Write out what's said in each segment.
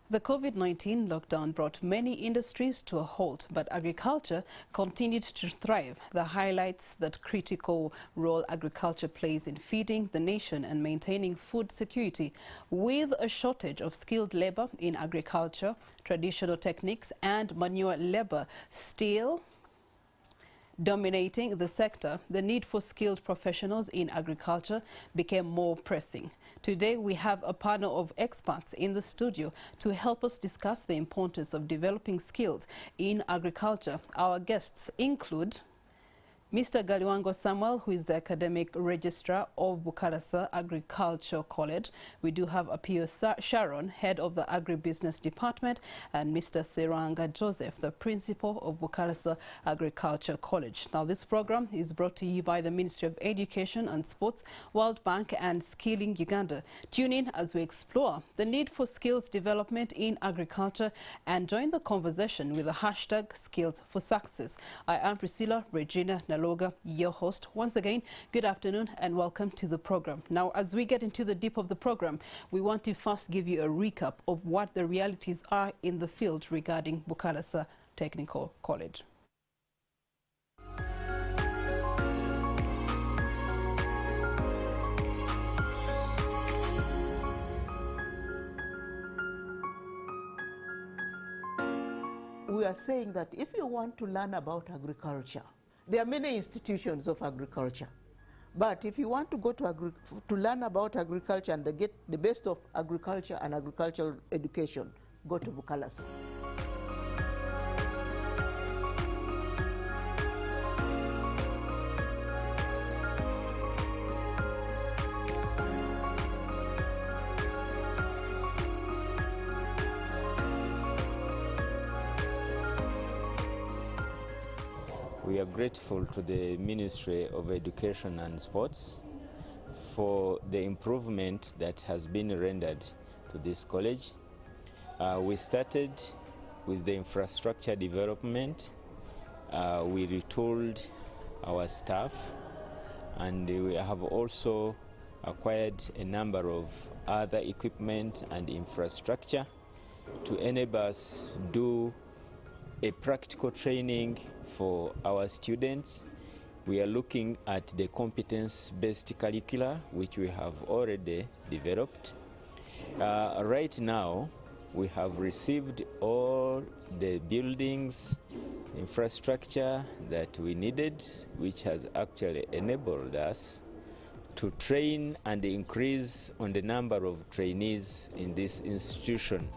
The COVID-19 lockdown brought many industries to a halt, but agriculture continued to thrive. The highlights that critical role agriculture plays in feeding the nation and maintaining food security. With a shortage of skilled labor in agriculture, traditional techniques and manual labor still dominating the sector, the need for skilled professionals in agriculture became more pressing. Today, we have a panel of experts in the studio to help us discuss the importance of developing skills in agriculture. Our guests include Mr. Galiwango Samuel, who is the Academic Registrar of Bukalasa Agricultural College. We do have Apio Sharon, Head of the Agribusiness Department, and Mr. Seranga Joseph, the Principal of Bukalasa Agricultural College. Now, this program is brought to you by the Ministry of Education and Sports, World Bank, and Skilling Uganda. Tune in as we explore the need for skills development in agriculture and join the conversation with the hashtag Skills for Success. I am Priscilla Regina Naloga, your host. Once again, good afternoon and welcome to the program. Now, as we get into the deep of the program, we want to first give you a recap of what the realities are in the field regarding Bukalasa Technical College. We are saying that if you want to learn about agriculture, there are many institutions of agriculture. But if you want to go to learn about agriculture and get the best of agriculture and agricultural education, go to Bukalasa. We are grateful to the Ministry of Education and Sports for the improvement that has been rendered to this college. We started with the infrastructure development. We retooled our staff, and we have also acquired a number of other equipment and infrastructure to enable us do a practical training for our students. We are looking at the competence-based curricula, which we have already developed. Right now, we have received all the buildings, infrastructure that we needed, which has actually enabled us to train and increase on the number of trainees in this institution.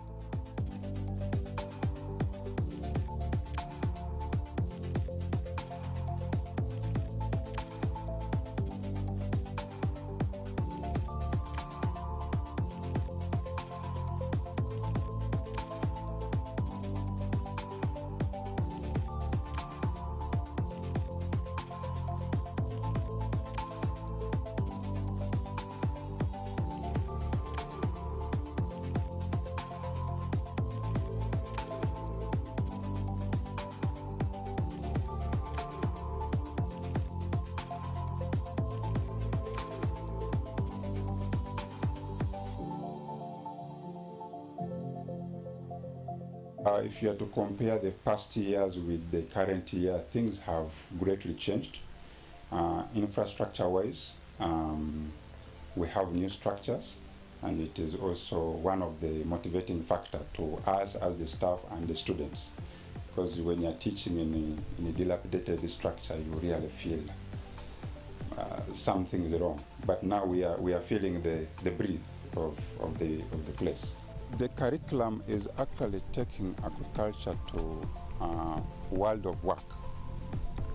If you are to compare the past years with the current year, things have greatly changed. Infrastructure-wise, we have new structures, and it is also one of the motivating factors to us as the staff and the students. Because when you are teaching in a dilapidated structure, you really feel something is wrong. But now we are feeling the breeze of the place. The curriculum is actually taking agriculture to a world of work.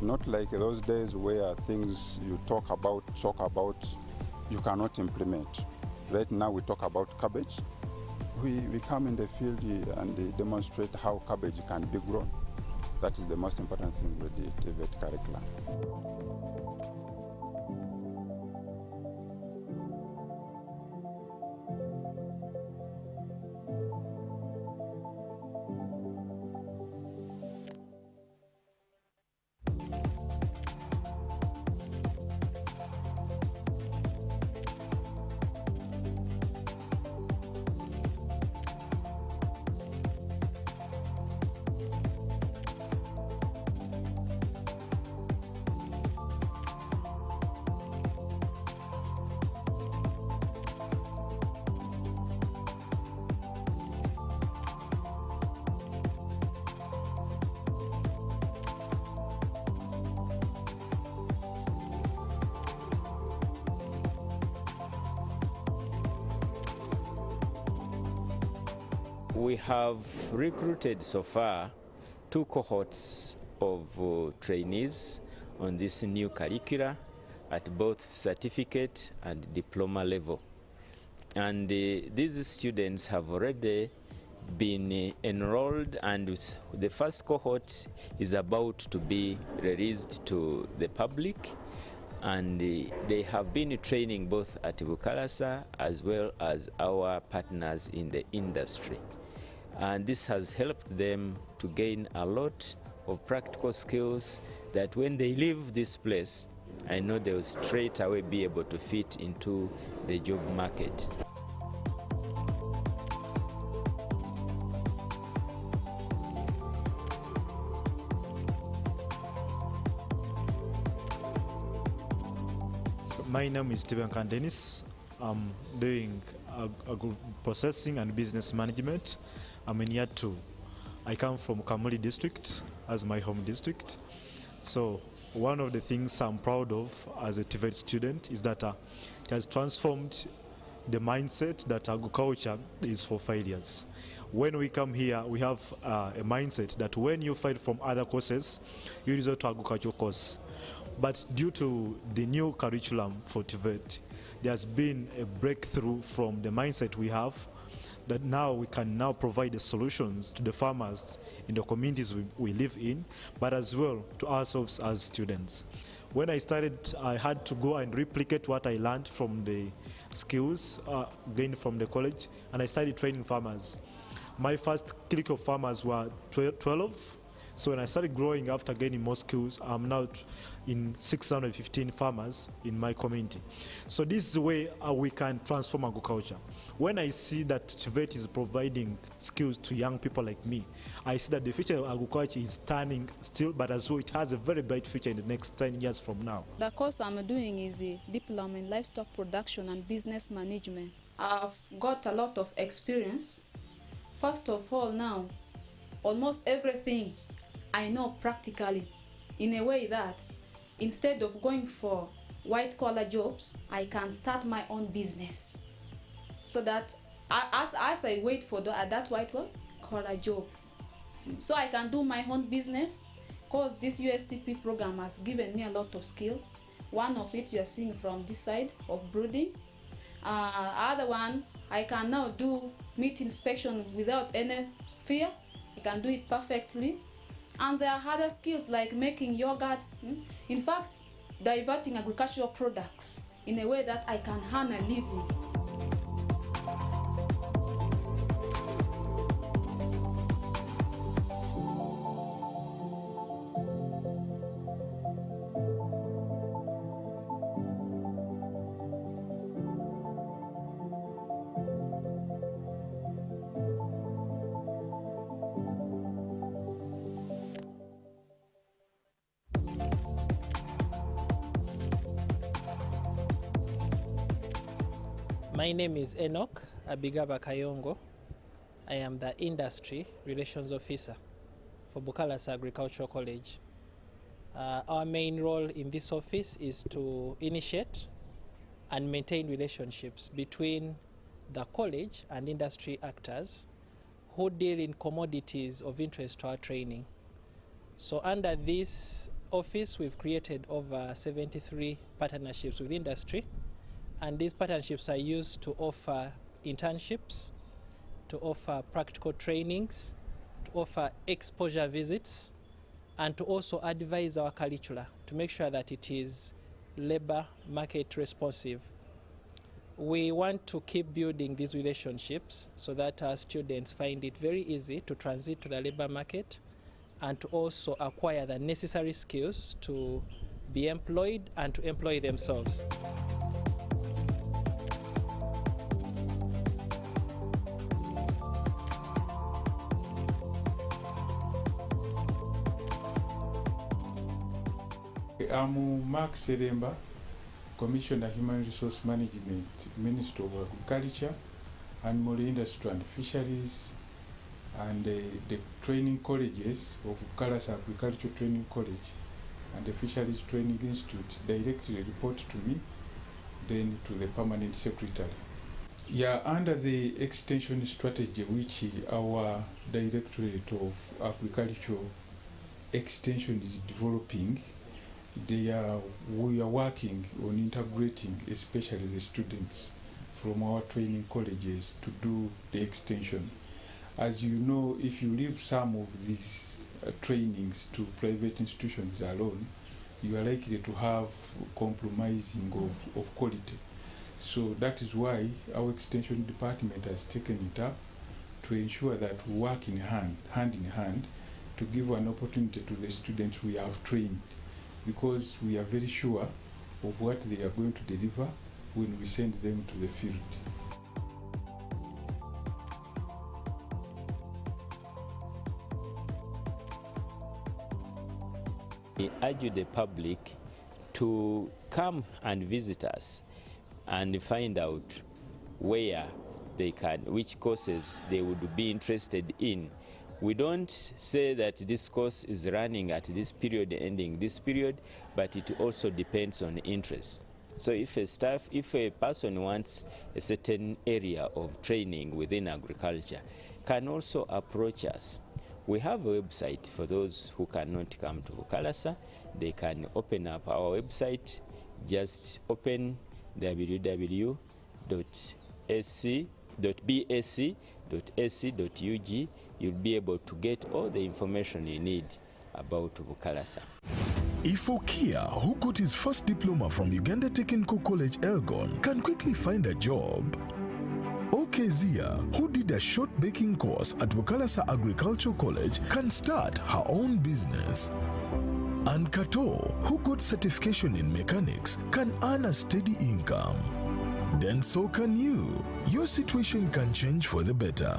Not like those days where things you talk about, you cannot implement. Right now we talk about cabbage. We come in the field and demonstrate how cabbage can be grown. That is the most important thing with the TVET curriculum. We have recruited so far 2 cohorts of trainees on this new curricula at both certificate and diploma level. And these students have already been enrolled, and the first cohort is about to be released to the public, and they have been training both at Bukalasa as well as our partners in the industry. And this has helped them to gain a lot of practical skills that when they leave this place, I know they will straight away be able to fit into the job market. My name is Steven Dennis. I'm doing processing and business management. I'm in year 2. I come from Kamuli district as my home district. So one of the things I'm proud of as a TVET student is that it has transformed the mindset that agriculture is for failures. When we come here, we have a mindset that when you fail from other courses, you resort to agricultural course. But due to the new curriculum for TVET, there has been a breakthrough from the mindset we have that now we can now provide the solutions to the farmers in the communities we live in, but as well to ourselves as students. When I started, I had to go and replicate what I learned from the skills gained from the college, and I started training farmers. My first clique of farmers were 12. So when I started growing after gaining more skills, I'm now in 615 farmers in my community. So this is the way we can transform agriculture. When I see that TVET is providing skills to young people like me, I see that the future of agriculture is turning still, but as well it has a very bright future in the next 10 years from now. The course I'm doing is a diploma in livestock production and business management. I've got a lot of experience. First of all, now, almost everything I know practically, in a way that instead of going for white-collar jobs, I can start my own business. So that as I wait for that white-collar job, so I can do my own business, because this USTP program has given me a lot of skill. One of it you are seeing from this side of brooding. Other one, I can now do meat inspection without any fear. I can do it perfectly. And there are other skills like making yogurts, in fact, diverting agricultural products in a way that I can earn a living. My name is Enoch Abigaba Kayongo. I am the Industry Relations Officer for Bukalasa Agricultural College. Our main role in this office is to initiate and maintain relationships between the college and industry actors who deal in commodities of interest to our training. So under this office, we've created over 73 partnerships with industry. And these partnerships are used to offer internships, to offer practical trainings, to offer exposure visits, and to also advise our curricula to make sure that it is labor market responsive. We want to keep building these relationships so that our students find it very easy to transit to the labor market and to also acquire the necessary skills to be employed and to employ themselves. I'm Mark Seremba, Commissioner Human Resource Management, Minister of Agriculture, Animal Industry and Fisheries, and the training colleges of Bukalasa Agricultural Training College and the Fisheries Training Institute directly report to me, then to the Permanent Secretary. Yeah, under the extension strategy, which our Directorate of Agricultural Extension is developing, we are working on integrating especially the students from our training colleges to do the extension. As you know, if you leave some of these trainings to private institutions alone, you are likely to have compromising of quality. So that is why our extension department has taken it up to ensure that we work in hand in hand to give an opportunity to the students we have trained, because we are very sure of what they are going to deliver when we send them to the field. We urge the public to come and visit us and find out where they can, which courses they would be interested in. We don't say that this course is running at this period, ending this period, but it also depends on interest. So if a person wants a certain area of training within agriculture, can also approach us. We have a website for those who cannot come to Bukalasa. They can open up our website. Just open www.bsc.ac.ug. You'll be able to get all the information you need about Bukalasa. Ifokia, who got his first diploma from Uganda Technical College Elgon, can quickly find a job. Okezia, who did a short baking course at Bukalasa Agricultural College, can start her own business. And Kato, who got certification in mechanics, can earn a steady income. Then so can you. Your situation can change for the better.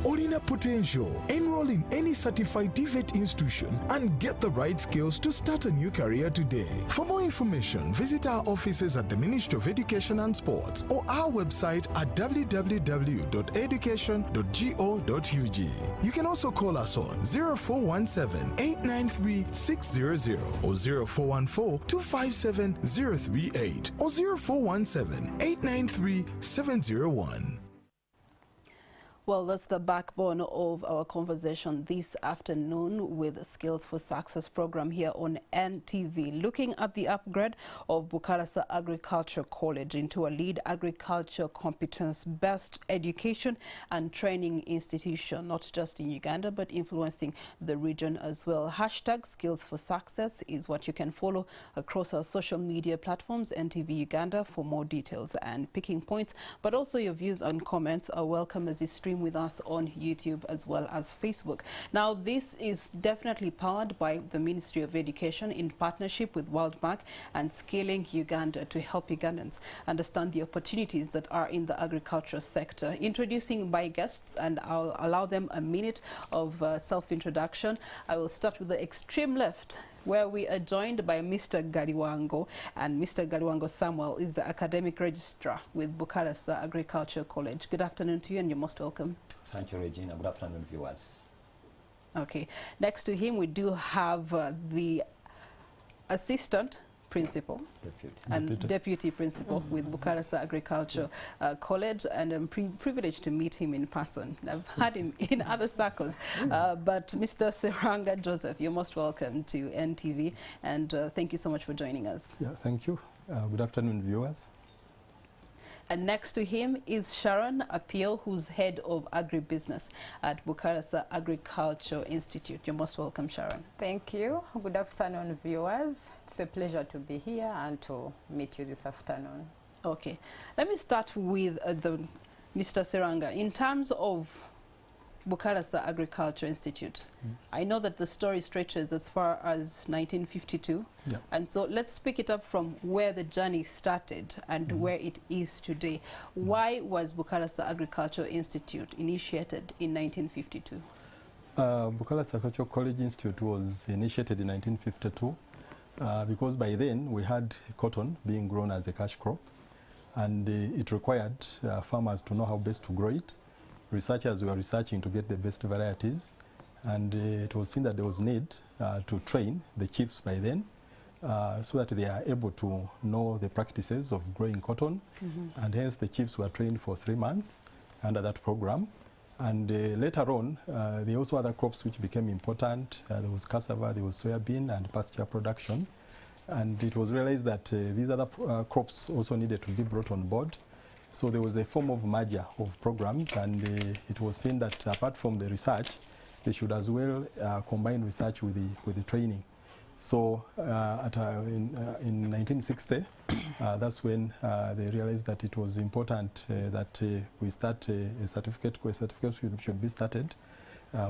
Olina potential. Enroll in any certified TVET institution and get the right skills to start a new career today. For more information, visit our offices at the Ministry of Education and Sports or our website at www.education.go.ug. You can also call us on 0417-893-600 or 0414-257-038 or 0417-893-701. Well, that's the backbone of our conversation this afternoon with Skills for Success program here on NTV, looking at the upgrade of Bukalasa Agriculture College into a lead agriculture competence-based education and training institution, not just in Uganda, but influencing the region as well. Hashtag Skills for Success is what you can follow across our social media platforms, NTV Uganda, for more details and picking points. But also your views and comments are welcome as you stream with us on YouTube as well as Facebook. Now, this is definitely powered by the Ministry of Education in partnership with World Bank and Scaling Uganda to help Ugandans understand the opportunities that are in the agriculture sector. Introducing my guests, and I'll allow them a minute of self-introduction. I will start with the extreme left, where we are joined by Mr. Galiwango, and Mr. Galiwango Samuel is the academic registrar with Bukalasa Agriculture College. Good afternoon to you, and you're most welcome. Thank you, Regina. Good afternoon, viewers. Okay. Next to him, we do have the assistant principal and deputy principal with Bukalasa Agriculture College, and I'm privileged to meet him in person. I've had him in other circles, but Mr. Seranga Joseph, you're most welcome to NTV, and thank you so much for joining us. Yeah, thank you. Good afternoon, viewers. And next to him is Sharon Appeal, who's head of Agribusiness at Bukalasa Agriculture Institute. You're most welcome, Sharon. Thank you. Good afternoon, viewers. It's a pleasure to be here and to meet you this afternoon. Okay. Let me start with Mr. Seranga. In terms of Bukalasa Agriculture Institute, I know that the story stretches as far as 1952. Yeah. And so let's pick it up from where the journey started and where it is today. Why was Bukalasa Agriculture Institute initiated in 1952? Bukalasa Agricultural College Institute was initiated in 1952 because by then we had cotton being grown as a cash crop, and it required farmers to know how best to grow it. Researchers were researching to get the best varieties, and it was seen that there was need to train the chiefs by then so that they are able to know the practices of growing cotton. And hence the chiefs were trained for 3 months under that program. And later on, there were also other crops which became important. There was cassava, there was soybean, and pasture production. And it was realized that these other crops also needed to be brought on board. So there was a form of merger of programs, and it was seen that apart from the research, they should as well combine research with the training. So in 1960, that's when they realized that it was important that we start a certificate should be started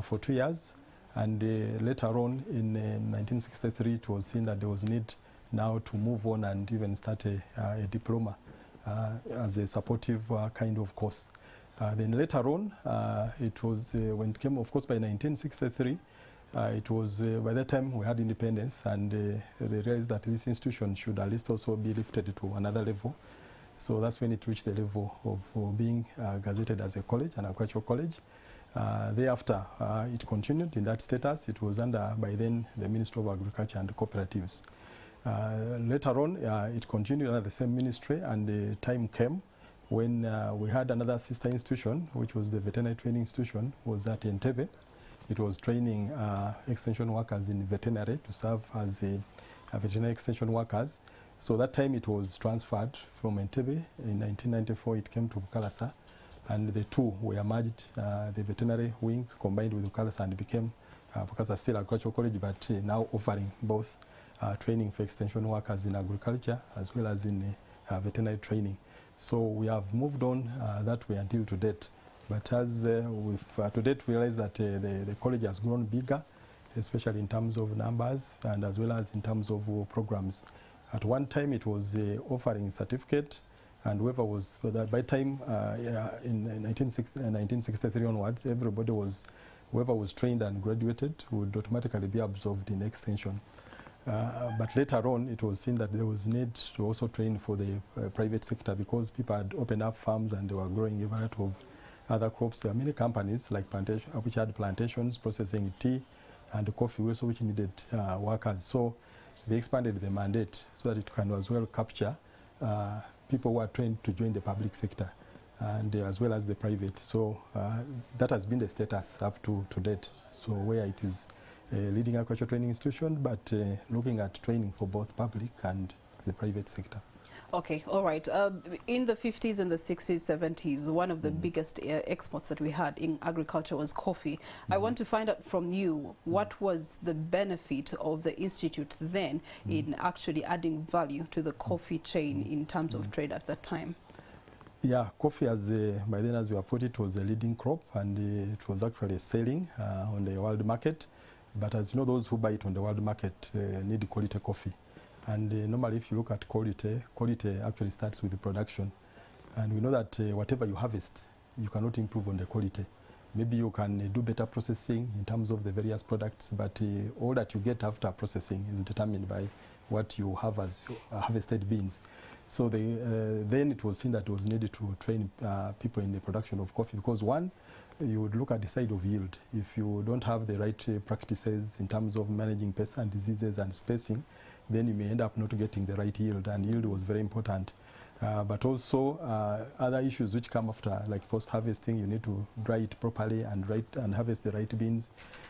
for 2 years. And later on in 1963, it was seen that there was need now to move on and even start a diploma as a supportive kind of course. Then later on, it was when it came, of course, by 1963, it was by that time we had independence, and they realized that this institution should at least also be lifted to another level. So that's when it reached the level of being gazetted as a college, an agricultural college. Thereafter, it continued in that status. It was under, by then, the Ministry of Agriculture and Cooperatives. Later on, it continued under the same ministry, and the time came when we had another sister institution, which was the veterinary training institution, was at Entebbe. It was training extension workers in veterinary to serve as veterinary extension workers. So that time it was transferred from Entebbe. In 1994, it came to Bukalasa, and the two were merged. The veterinary wing combined with Bukalasa and became Bukalasa still Agricultural College, but now offering both training for extension workers in agriculture as well as in veterinary training. So we have moved on that way until to date. But as we've to date realized that the college has grown bigger, especially in terms of numbers and as well as in terms of programs. At one time it was offering certificate, and whoever was, by time in 1963 onwards, everybody was, whoever was trained and graduated would automatically be absorbed in extension. But later on, it was seen that there was need to also train for the private sector, because people had opened up farms and they were growing a variety of other crops. There are many companies like plantation, which had plantations processing tea and coffee, also which needed workers. So they expanded the mandate so that it can as well capture people who are trained to join the public sector and as well as the private. So that has been the status up to date. So where it is a leading agricultural training institution, but looking at training for both public and the private sector. Okay, all right. In the 50s and the 60s, 70s, one of the biggest exports that we had in agriculture was coffee. I want to find out from you, what was the benefit of the institute then in actually adding value to the coffee chain in terms of trade at that time? Yeah, coffee, as by then, as you put it, was a leading crop, and it was actually selling on the world market. But as you know, those who buy it on the world market need quality coffee. And normally, if you look at quality, quality actually starts with the production. And we know that whatever you harvest, you cannot improve on the quality. Maybe you can do better processing in terms of the various products, but all that you get after processing is determined by what you have as harvested beans. So then it was seen that it was needed to train people in the production of coffee, because one, you would look at the side of yield. If you don't have the right practices in terms of managing pests and diseases and spacing, then you may end up not getting the right yield, and yield was very important. But also other issues which come after, like post-harvesting, you need to dry it properly and harvest the right beans.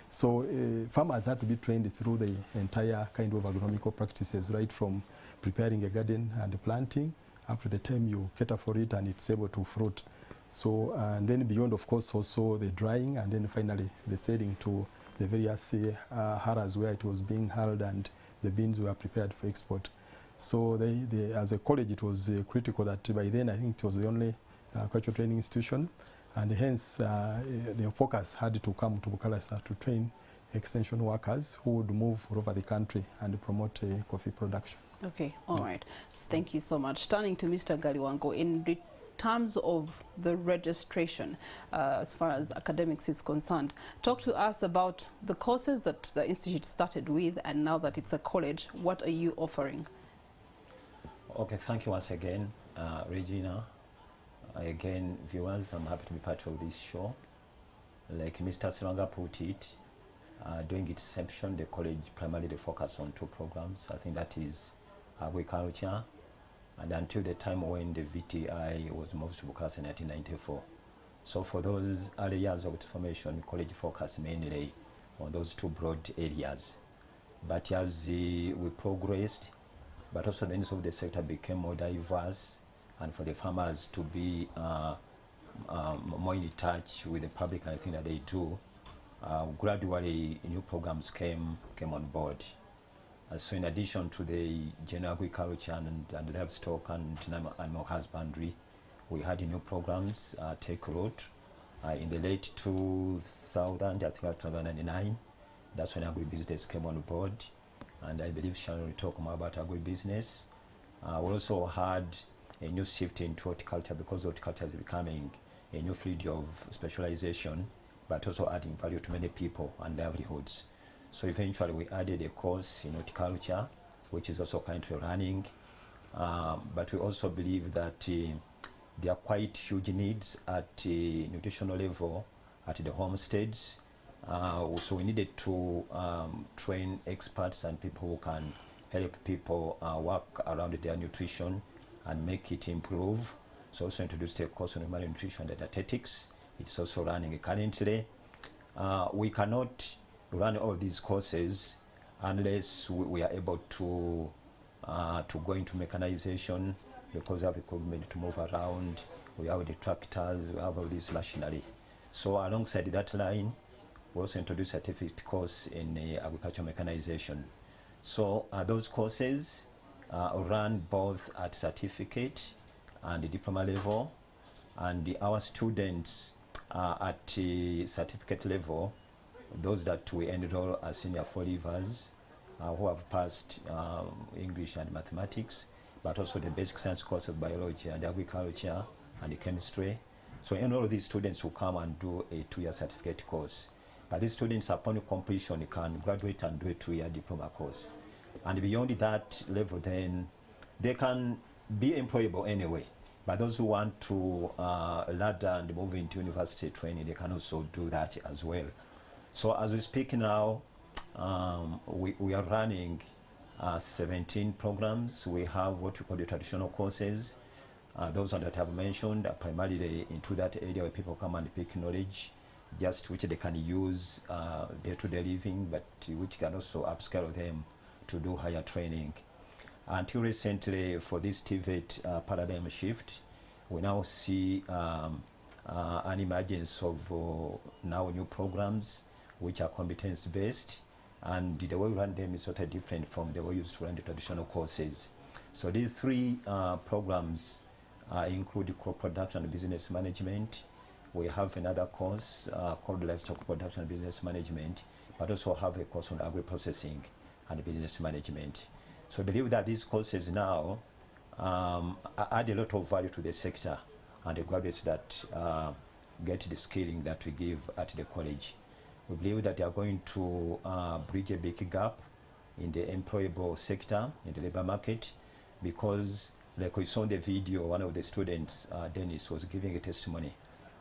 So farmers had to be trained through the entire kind of agronomical practices, right from preparing a garden and planting up to the time you cater for it and it's able to fruit. So and then beyond, of course, also the drying, and then finally the selling to the various haras where it was being held and the beans were prepared for export. So as a college, it was critical that by then I think it was the only agricultural training institution, and hence the focus had to come to Bukalasa to train extension workers who would move all over the country and promote coffee production. Okay, all right. Thank you so much. Turning to Mr. Galiwango, in terms of the registration, as far as academics is concerned, talk to us about the courses that the institute started with, and now that it's a college, what are you offering? Okay, thank you once again, Regina. Again, viewers, I'm happy to be part of this show. Like Mr. Silanga put it, During its inception, the college primarily focused on 2 programs. I think that is agriculture, and until the time when the VTI was moved to Bukalasa in 1994. So for those early years of its formation, college focused mainly on those 2 broad areas. But as we progressed, but also the needs of the sector became more diverse, and for the farmers to be more in touch with the public, I think that they do, gradually new programs came on board. So in addition to the general agriculture and livestock and animal husbandry, we had new programs take root in the late 2000, I think 2009. That's when agribusiness came on board, and I believe Sharon will talk more about agribusiness. We also had a new shift into horticulture, because horticulture is becoming a new field of specialization, but also adding value to many people and livelihoods. So eventually we added a course in horticulture, which is also currently running. But we also believe that there are quite huge needs at nutritional level at the homesteads. So we needed to train experts and people who can help people work around their nutrition and make it improve. So also introduced a course on human nutrition and dietetics. It's also running currently. We cannot run all of these courses unless we are able to go into mechanization, because we have equipment to move around. We have the tractors, we have all this machinery. So alongside that line, we also introduced a certificate course in agricultural mechanization. So those courses run both at certificate and the diploma level, and our students at the certificate level, those that we enroll as senior 4 leavers who have passed English and mathematics, but also the basic science course of biology and agriculture and chemistry. So all of these students will come and do a 2-year certificate course. But these students, upon completion, can graduate and do a 2-year diploma course. And beyond that level, then they can be employable anyway. But those who want to ladder and move into university training, they can also do that as well. So as we speak now, we are running 17 programs. We have what we call the traditional courses. Those that I have mentioned are primarily into that area where people come and pick knowledge, just which they can use day-to-day living, but which can also upscale them to do higher training. Until recently, for this TVET paradigm shift, we now see an emergence of now new programs which are competence-based, and the way we run them is sort of different from the way we used to run the traditional courses. So these 3 programs include crop production and business management. We have another course called livestock production and business management, but also have a course on agri-processing and business management. So I believe that these courses now add a lot of value to the sector and the graduates that get the skilling that we give at the college. We believe that they are going to bridge a big gap in the employable sector, in the labor market, because like we saw in the video, one of the students, Dennis, was giving a testimony.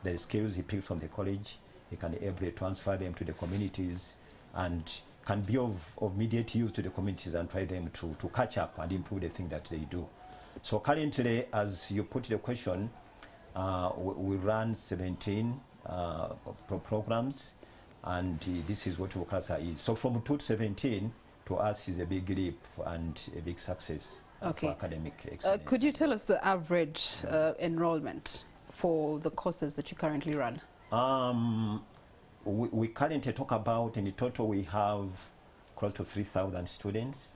The skills he picked from the college, he can able to transfer them to the communities and can be of immediate use to the communities and try them to catch up and improve the thing that they do. So currently, as you put the question, we run 17 programs, and this is what Bukalasa is. So from 2 to 17 to us is a big leap and a big success for academic excellence. Could you tell us the average enrollment for the courses that you currently run? We currently talk about, in total we have close to 3,000 students,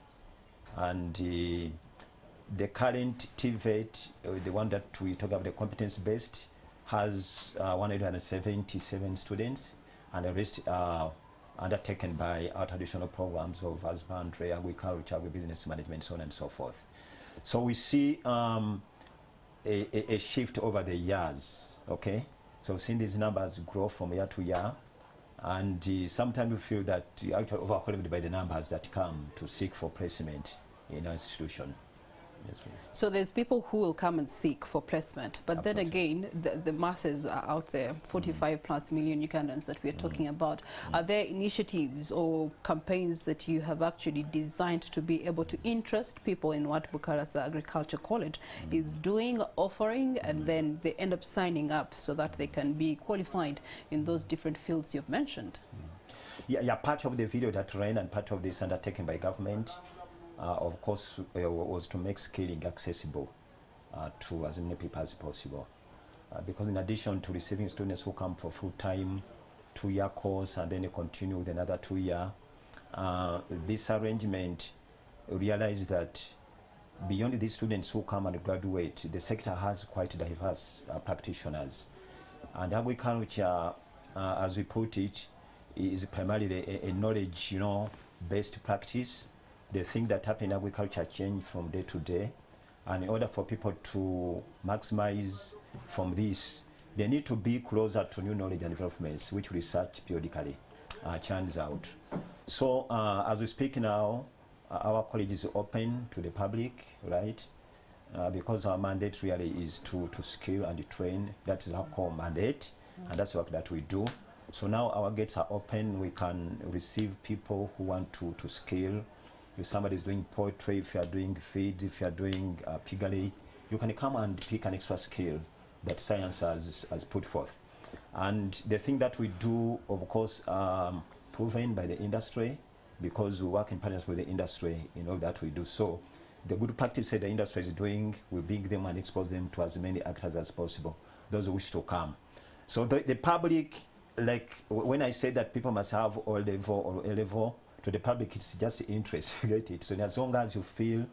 and the current TVET, the one that we talk about, the competence-based, has 177 students, and the rest are undertaken by our traditional programs of husbandry, agriculture, agribusiness management, so on and so forth. So we see a shift over the years, okay? So we've seen these numbers grow from year to year, and sometimes we feel that you are actually overwhelmed by the numbers that come to seek for placement in our institution. Yes, please. So there's people who will come and seek for placement, but Absolutely. then again, the masses are out there, 45 plus million Ugandans that we are talking about. Are there initiatives or campaigns that you have actually designed to be able to interest people in what Bukalasa Agriculture College is doing, offering, and then they end up signing up so that they can be qualified in those different fields you've mentioned? Yeah, part of the video that ran and part of this undertaken by government, of course, was to make skilling accessible to as many people as possible. Because in addition to receiving students who come for full-time 2-year course and then they continue with another 2-year, this arrangement realized that beyond these students who come and graduate, the sector has quite diverse practitioners. And agriculture, as we put it, is primarily a knowledge, based practice. The things that happen in agriculture change from day to day. And in order for people to maximize from this, they need to be closer to new knowledge and developments, which research periodically churns out. So as we speak now, our college is open to the public, right? Because our mandate really is to skill and train. That is our core mandate, and that's the work that we do. So now our gates are open. We can receive people who want to skill. If somebody is doing poultry, if you are doing feeds, if you are doing piggery, you can come and pick an extra skill that science has put forth. And the thing that we do, of course, proven by the industry, because we work in partnership with the industry in all that we do. So the good practice that the industry is doing, we bring them and expose them to as many actors as possible, those who wish to come. So the public, like when I say that people must have O level or A level, to the public it's just interest, you get it? So as long as you feel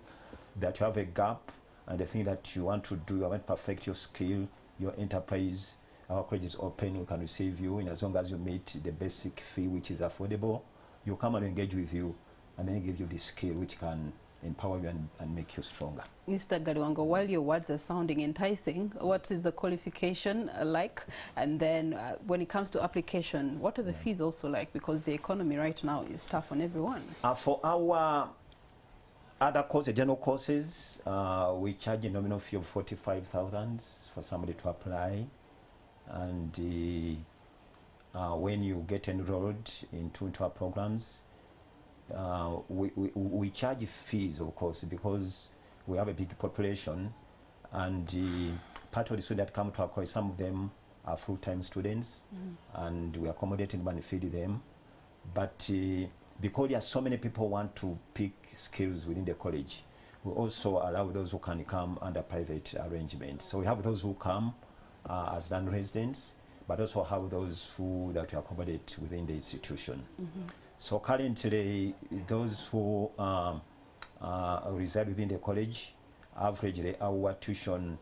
that you have a gap and the thing that you want to do, you want to perfect your skill, your enterprise, our college is open, we can receive you, and as long as you meet the basic fee which is affordable, you come and engage with you and then give you the skill which can empower you and make you stronger. Mr. Galiwango, while your words are sounding enticing, what is the qualification like? And then when it comes to application, what are the fees also like? Because the economy right now is tough on everyone. For our other courses, general courses, we charge a nominal fee of 45,000 for somebody to apply. And when you get enrolled into our programs, we charge fees, of course, because we have a big population, and part of the students that come to our college, some of them are full-time students, and we accommodate them and feed them. But because there are so many people who want to pick skills within the college, we also allow those who can come under private arrangements. So we have those who come as non-residents, but also have those that we accommodate within the institution. So currently, those who reside within the college, averagely our tuition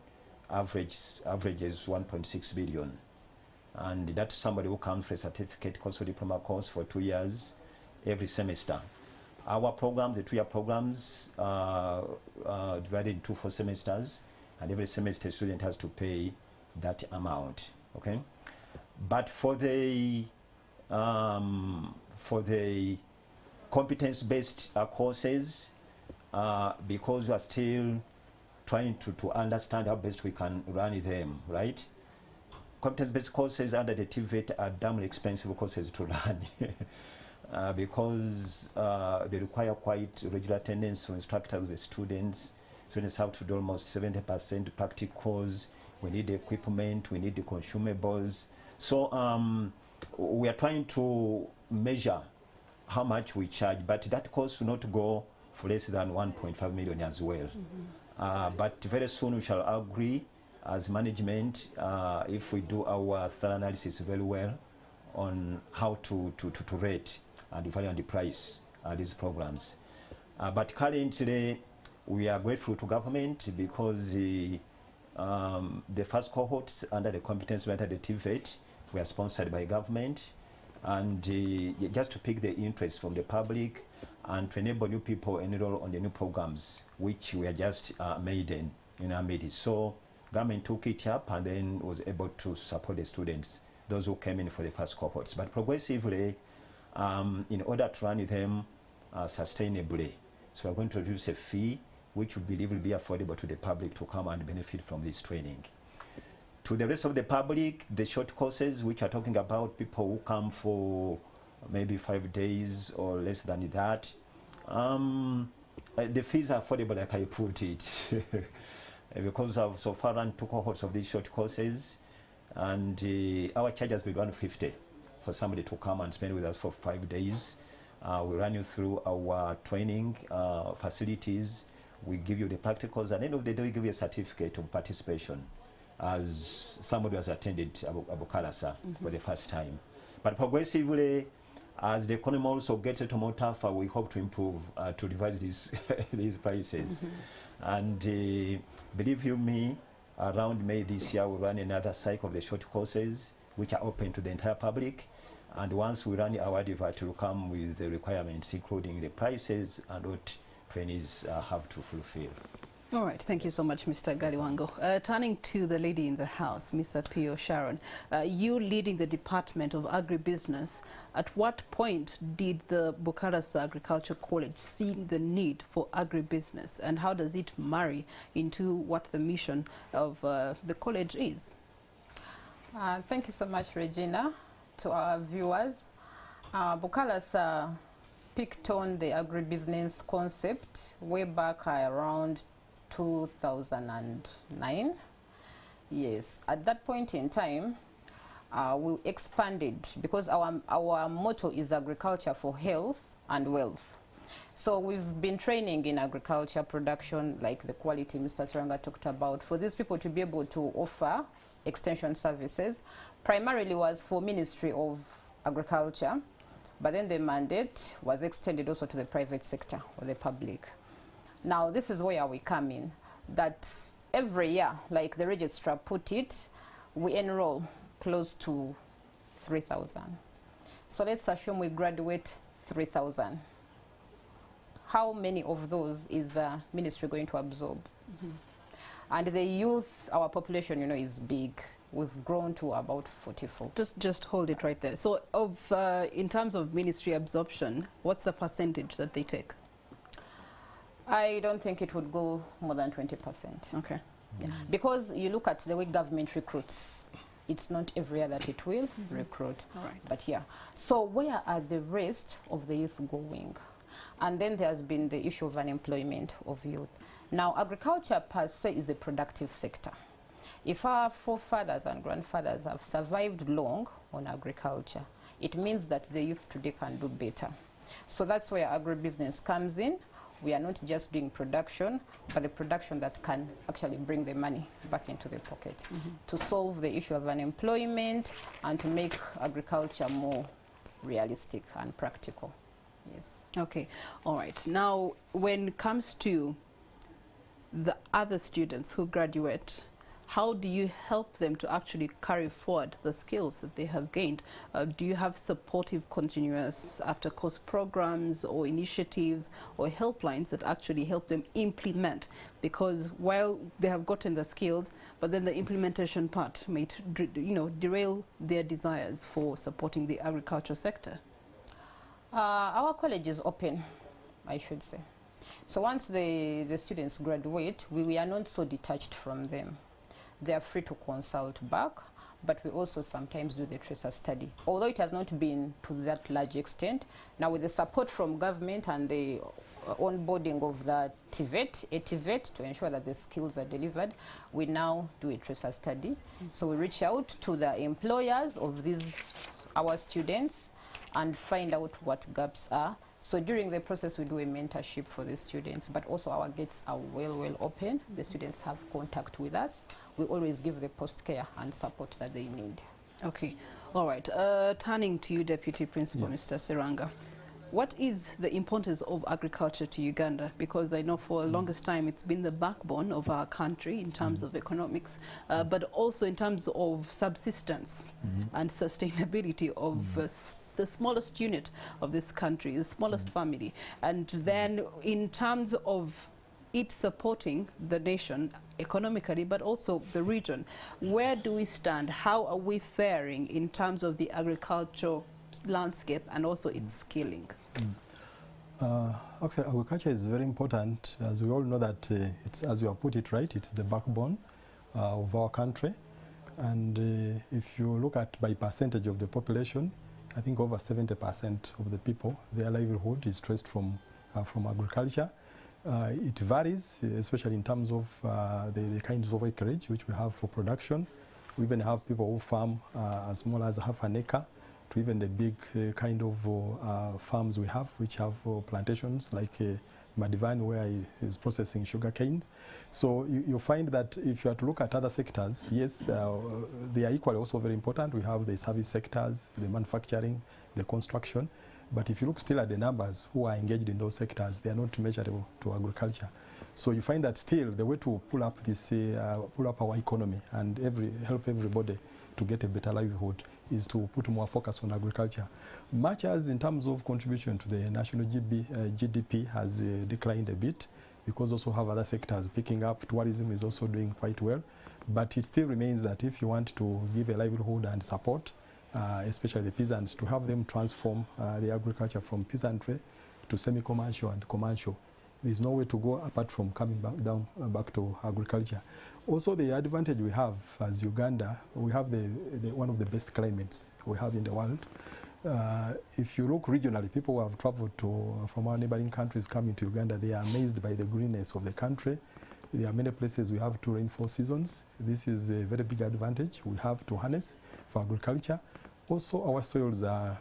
averages 1.6 billion. And that's somebody who comes for a certificate course or diploma course for 2 years every semester. Our programs, the 2-year programs, divided into 4 semesters, and every semester a student has to pay that amount, okay? But for the competence-based courses, because we are still trying to understand how best we can run them, right? Competence-based courses under the TVET are damn expensive courses to run because they require quite regular attendance from instructors with the students. Students have to do almost 70% practicals. We need the equipment, we need the consumables. So we are trying to measure how much we charge, but that cost will not go for less than 1.5 million as well. But very soon we shall agree as management, if we do our thorough analysis very well, on how to rate and the value and the price these programs. But currently, we are grateful to government because the first cohorts under the competence method, the TVET, were sponsored by government, and just to pick the interest from the public and to enable new people enroll on the new programs, which were just made in our midst. So government took it up and then was able to support the students, those who came in for the first cohorts. But progressively, in order to run them sustainably, so we're going to introduce a fee which we believe will be affordable to the public to come and benefit from this training. To the rest of the public, the short courses, which are talking about people who come for maybe 5 days or less than that, the fees are affordable, like I put it, because I've so far run 2 cohorts of these short courses, and our charge has been $150 for somebody to come and spend with us for 5 days. We run you through our training facilities. We give you the practicals, and at the end of the day, we give you a certificate of participation as somebody who has attended Bukalasa for the first time. But progressively, as the economy also gets a little more tougher, we hope to improve, to revise these, these prices. And believe you me, around May this year, we'll run another cycle of the short courses, which are open to the entire public. And once we run our DVET, will come with the requirements, including the prices and what trainees have to fulfill. All right, thank you so much, Mr. Galiwango. Turning to the lady in the house, Mr. Pio Sharon, you leading the Department of Agribusiness, at what point did the Bukalasa Agriculture College see the need for agribusiness, and how does it marry into what the mission of the college is? Thank you so much, Regina. To our viewers, Bukalasa picked on the agribusiness concept way back around 2009. Yes, at that point in time, we expanded because our motto is agriculture for health and wealth. So we've been training in agriculture production, like the quality Mr. Seranga talked about, for these people to be able to offer extension services. Primarily was for Ministry of Agriculture, but then the mandate was extended also to the private sector or the public. Now, this is where we come in, that every year, like the registrar put it, we enroll close to 3,000. So let's assume we graduate 3,000. How many of those is ministry going to absorb? And the youth, our population, you know, is big. We've grown to about 44. Just hold it right there. So, in terms of ministry absorption, what's the percentage that they take? I don't think it would go more than 20%. Okay. Yeah. Because you look at the way government recruits, it's not every year that it will recruit. All right. But yeah. So where are the rest of the youth going? And then there's been the issue of unemployment of youth. Now, agriculture per se is a productive sector. If our forefathers and grandfathers have survived long on agriculture, it means that the youth today can do better. So that's where agribusiness comes in. We are not just doing production, but the production that can actually bring the money back into the pocket to solve the issue of unemployment and to make agriculture more realistic and practical. Yes. Okay. All right. Now, when it comes to the other students who graduate, how do you help them to actually carry forward the skills that they have gained? Do you have supportive continuous after-course programs or initiatives or helplines that actually help them implement? Because while they have gotten the skills, but then the implementation part may derail their desires for supporting the agriculture sector. Our college is open, I should say. So once the students graduate, we are not so detached from them. They are free to consult back, but we also sometimes do the tracer study. Although it has not been to that large extent, now with the support from government and the onboarding of the TVET, to ensure that the skills are delivered, we now do a tracer study. So we reach out to the employers of our students and find out what gaps are. So during the process, we do a mentorship for the students, but also our gates are well open. The students have contact with us. We always give the post-care and support that they need. Okay. All right. Turning to you, Deputy Principal, Mr. Seranga. What is the importance of agriculture to Uganda? Because I know for the longest time it's been the backbone of our country in terms of economics, but also in terms of subsistence and sustainability of the smallest unit of this country, the smallest family. And then in terms of it supporting the nation economically, but also the region, where do we stand? How are we faring in terms of the agricultural landscape and also its scaling? Okay, agriculture is very important. As we all know that it's, as you have put it right, it's the backbone of our country. And if you look at by percentage of the population, I think over 70% of the people, their livelihood is traced from agriculture. It varies, especially in terms of the kinds of acreage which we have for production. We even have people who farm as small as half an acre to even the big kind of farms we have, which have plantations like Madivan, where he is processing sugar canes. So you find that if you are to look at other sectors, yes, they are equally also very important. We have the service sectors, the manufacturing, the construction. But if you look still at the numbers who are engaged in those sectors, they are not measurable to agriculture. So you find that still the way to pull up this, pull up our economy and help everybody to get a better livelihood is to put more focus on agriculture. Much as in terms of contribution to the national GDP has declined a bit, because also have other sectors picking up. Tourism is also doing quite well, but it still remains that if you want to give a livelihood and support, especially the peasants, to have them transform the agriculture from peasantry to semi-commercial and commercial, there's no way to go apart from coming back to agriculture. Also, the advantage we have as Uganda, we have one of the best climates we have in the world. If you look regionally, people who have traveled from our neighboring countries coming to Uganda, they are amazed by the greenness of the country. There are many places we have 2 rainfall seasons. This is a very big advantage we have to harness for agriculture. Also, our soils are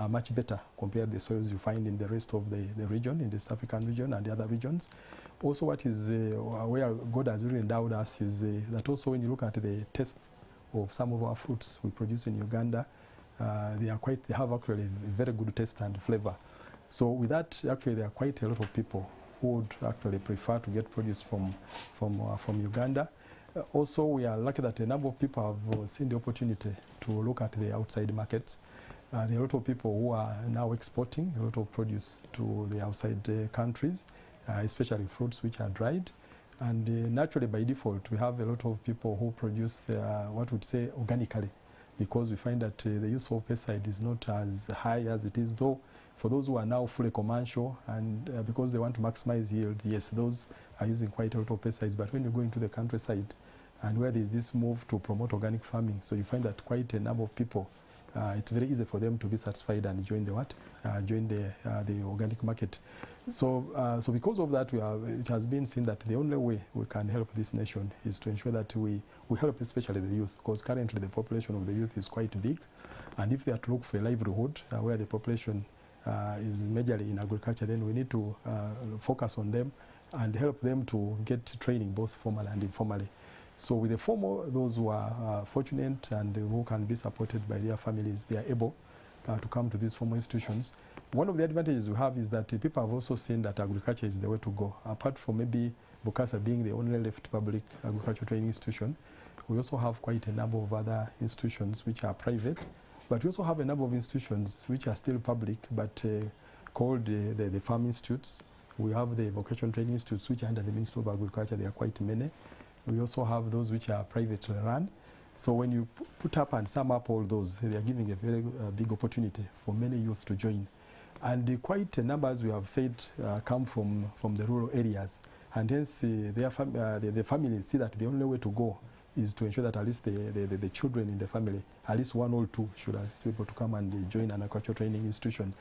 much better compared to the soils you find in the rest of the region, in the East African region and the other regions. Also, what is where God has really endowed us is that also when you look at the taste of some of our fruits we produce in Uganda, they have actually a very good taste and flavor. So with that, actually, there are quite a lot of people who would actually prefer to get produce from Uganda. Also, we are lucky that a number of people have seen the opportunity to look at the outside markets. There are a lot of people who are now exporting a lot of produce to the outside countries, especially fruits which are dried. And naturally, by default, we have a lot of people who produce what we'd say organically, because we find that the use of pesticide is not as high as it is, though for those who are now fully commercial and because they want to maximize yield, yes, those are using quite a lot of pesticides. But when you go into the countryside and where there's this move to promote organic farming, so you find that quite a number of people, it's very easy for them to be satisfied and join the organic market. So, so because of that, it has been seen that the only way we can help this nation is to ensure that we help especially the youth, because currently the population of the youth is quite big, and if they are to look for a livelihood where the population is majorly in agriculture, then we need to focus on them and help them to get training both formal and informally. So with the formal, those who are fortunate and who can be supported by their families, they are able to come to these formal institutions. One of the advantages we have is that people have also seen that agriculture is the way to go. Apart from maybe Bukalasa being the only left public agriculture training institution, we also have quite a number of other institutions which are private, but we also have a number of institutions which are still public, but called the farm institutes. We have the vocational training institutes which are under the Ministry of Agriculture. There are quite many. We also have those which are privately run. So when you put up and sum up all those, they are giving a very big opportunity for many youth to join. And quite a number, as we have said, come from the rural areas. And hence the families see that the only way to go is to ensure that at least the children in the family, at least 1 or 2, should be able to come and join an agricultural training institution.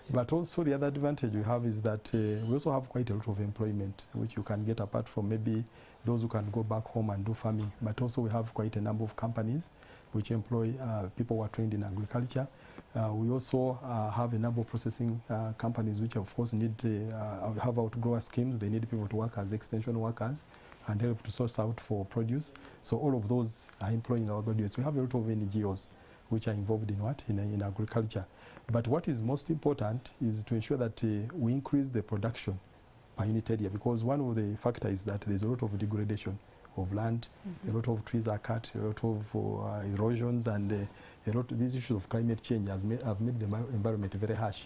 But also the other advantage we have is that we also have quite a lot of employment, which you can get apart from maybe those who can go back home and do farming. But also we have quite a number of companies which employ people who are trained in agriculture. We also have a number of processing companies which of course need have outgrower schemes. They need people to work as extension workers and help to source out for produce. So all of those are employing our graduates. We have a lot of NGOs which are involved in what? In agriculture. But what is most important is to ensure that we increase the production per unit area, because one of the factors is that there's a lot of degradation of land, a lot of trees are cut, a lot of erosions, and these issues of climate change have made the environment very harsh.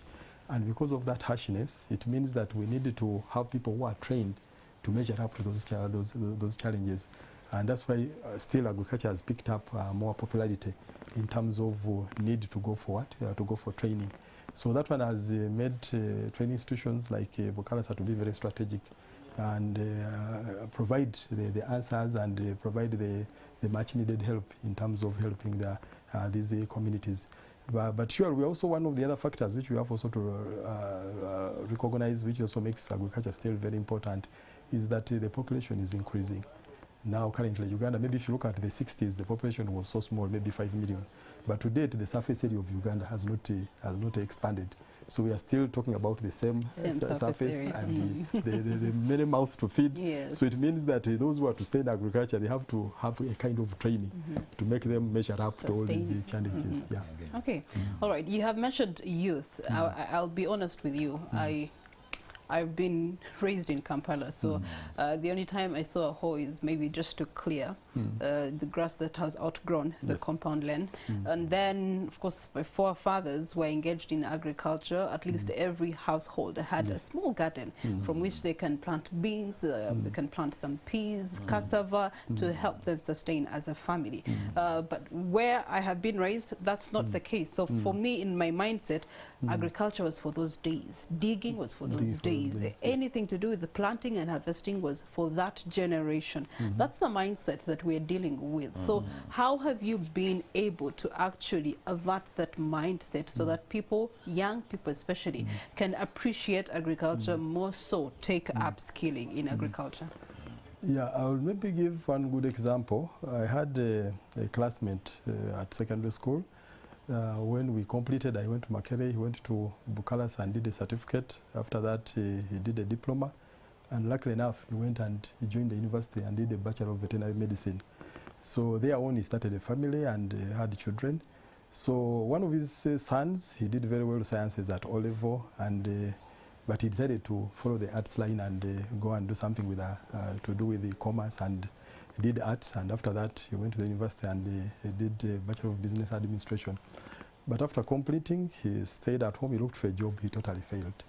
And because of that harshness, it means that we need to have people who are trained to measure up to those challenges. And that's why still agriculture has picked up more popularity in terms of need to go for what? To go for training. So that one has made training institutions like Bukalasa to be very strategic and provide the answers and provide the much needed help in terms of helping these communities. But sure, we're also one of the other factors which we have also to recognize, which also makes agriculture still very important, is that the population is increasing. Now currently Uganda, maybe if you look at the 60s, the population was so small, maybe 5 million. But to date, the surface area of Uganda has not expanded. So we are still talking about the same surface area. And the many mouths to feed. Yes. So it means that those who are to stay in agriculture, they have to have a kind of training to make them measure up to all these challenges. Yeah. Okay. All right. You have mentioned youth. I'll be honest with you. I've been raised in Kampala, so the only time I saw a hoe is maybe just to clear the grass that has outgrown the compound land. And then, of course, my forefathers were engaged in agriculture. At least every household had a small garden from which they can plant beans, they can plant some peas, cassava to help them sustain as a family. But where I have been raised, that's not the case. So for me, in my mindset, agriculture was for those days. Digging was for those days. Anything to do with the planting and harvesting was for that generation. That's the mindset that we're dealing with. So how have you been able to actually avert that mindset so that people, young people especially, can appreciate agriculture more so, take upskilling in agriculture? Yeah, I'll maybe give one good example. I had a classmate at secondary school. When we completed, I went to Makere, he went to Bukalasa and did a certificate. After that, he did a diploma. And luckily enough, he went and he joined the university and did a Bachelor of Veterinary Medicine. So there on, he started a family and had children. So one of his sons, he did very well sciences at O level, and but he decided to follow the arts line and go and do something with to do with the commerce, and did arts. And after that, he went to the university and he did a Bachelor of Business Administration. But after completing, he stayed at home. He looked for a job. He totally failed.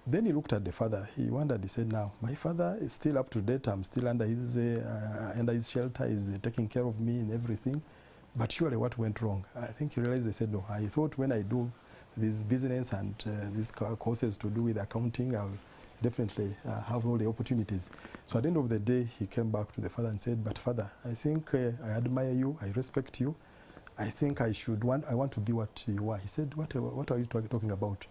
Then he looked at the father. He wondered. He said, "Now my father is still up to date. I'm still under his shelter. He's taking care of me and everything. But surely, what went wrong?" I think he realized. They said, "No. I thought when I do this business and these courses to do with accounting, I'll definitely have all the opportunities." So at the end of the day, he came back to the father and said, "But father, I think I admire you. I respect you. I think I want to be what you are." He said, what are you talking about?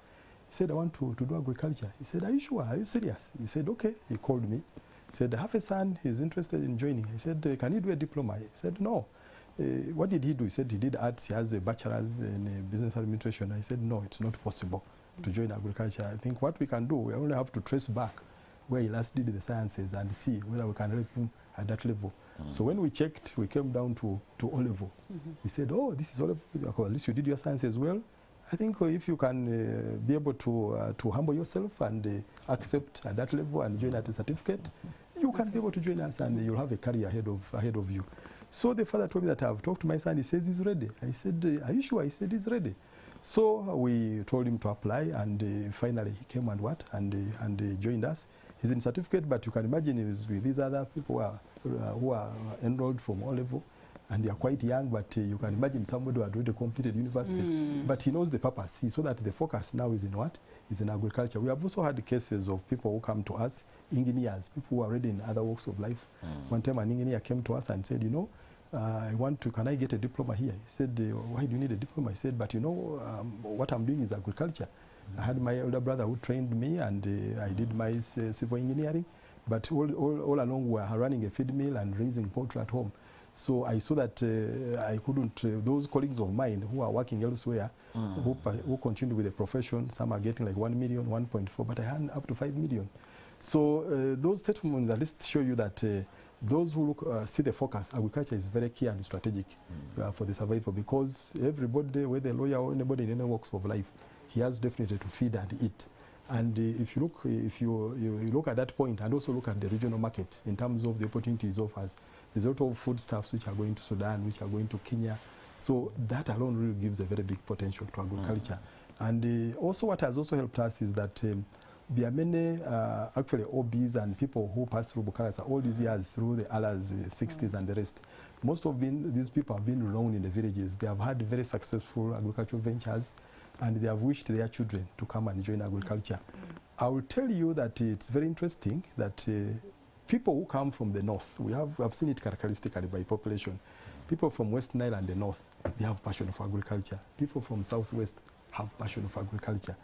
He said, "I want to do agriculture." He said, "Are you sure? Are you serious?" He said, "Okay." He called me. He said, "I have a son. He's interested in joining." He said, "Can you do a diploma?" He said, "No." What did he do? He said he did arts. He has a bachelor's in business administration. I said, "No, it's not possible to join agriculture. I think what we can do, we only have to trace back where he last did the sciences and see whether we can help him at that level." So when we checked, we came down to O level. We said, "Oh, this is O level. At least you did your sciences well. I think if you can be able to humble yourself and accept at that level and join at a certificate, you can be able to join us and you'll have a career ahead of you." So the father told me that I've talked to my son. He says he's ready. I said, "Are you sure?" He said he's ready. So we told him to apply, and finally he came and joined us. He's in certificate, but you can imagine he was with these other people who are enrolled from O level, and they are quite young, but you can imagine somebody who had already completed university. But he knows the purpose. He saw that the focus now is in what? Is in agriculture. We have also had cases of people who come to us, engineers, people who are already in other walks of life. One time an engineer came to us and said, "You know, can I get a diploma here?" He said, "Why do you need a diploma?" He said, "But you know, what I'm doing is agriculture. I had my elder brother who trained me, and I did my civil engineering. But all along we are running a feed mill and raising poultry at home. So I saw that I couldn't, those colleagues of mine who are working elsewhere, who continue with the profession, some are getting like 1 million, 1.4, but I had up to 5 million. So those testimonies at least show you that those who see the focus, agriculture is very key and strategic for the survival, because everybody, whether a lawyer or anybody in any walks of life, he has definitely to feed and eat. And if you look at that point and also look at the regional market in terms of the opportunities it offers, there's a lot of foodstuffs which are going to Sudan, which are going to Kenya. So that alone really gives a very big potential to agriculture. And also what has also helped us is that there are many actually OBs and people who pass through Bukalasa all these years through the ALAs, 60s and the rest. Most of these people have been alone in the villages. They have had very successful agricultural ventures. and they have wished their children to come and join agriculture. I will tell you that it's very interesting that people who come from the north, I've seen it characteristically by population. People from West Nile and the north, they have passion for agriculture. People from southwest have passion for agriculture.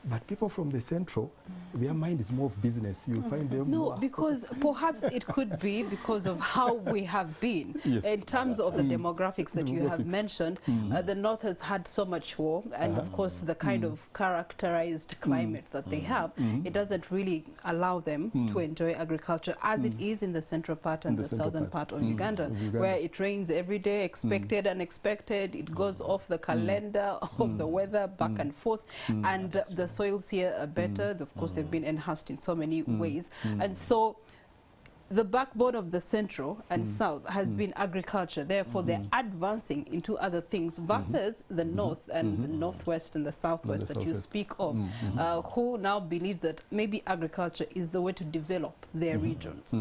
But people from the central, their mind is more of business. You'll find them more. Because perhaps it could be because of how we have been. Yes. In terms of the demographics that you have mentioned, the north has had so much war, and of course the kind of characterized climate that they have, it doesn't really allow them to enjoy agriculture as it is in the central part and the southern part of Uganda, where it rains every day, expected, unexpected, it goes off the calendar of the weather, back and forth, and the soils here are better. Of course, they've been enhanced in so many ways. And so the backbone of the central and south has been agriculture. Therefore, they're advancing into other things versus the north and the northwest and the southwest that you speak of, who now believe that maybe agriculture is the way to develop their regions.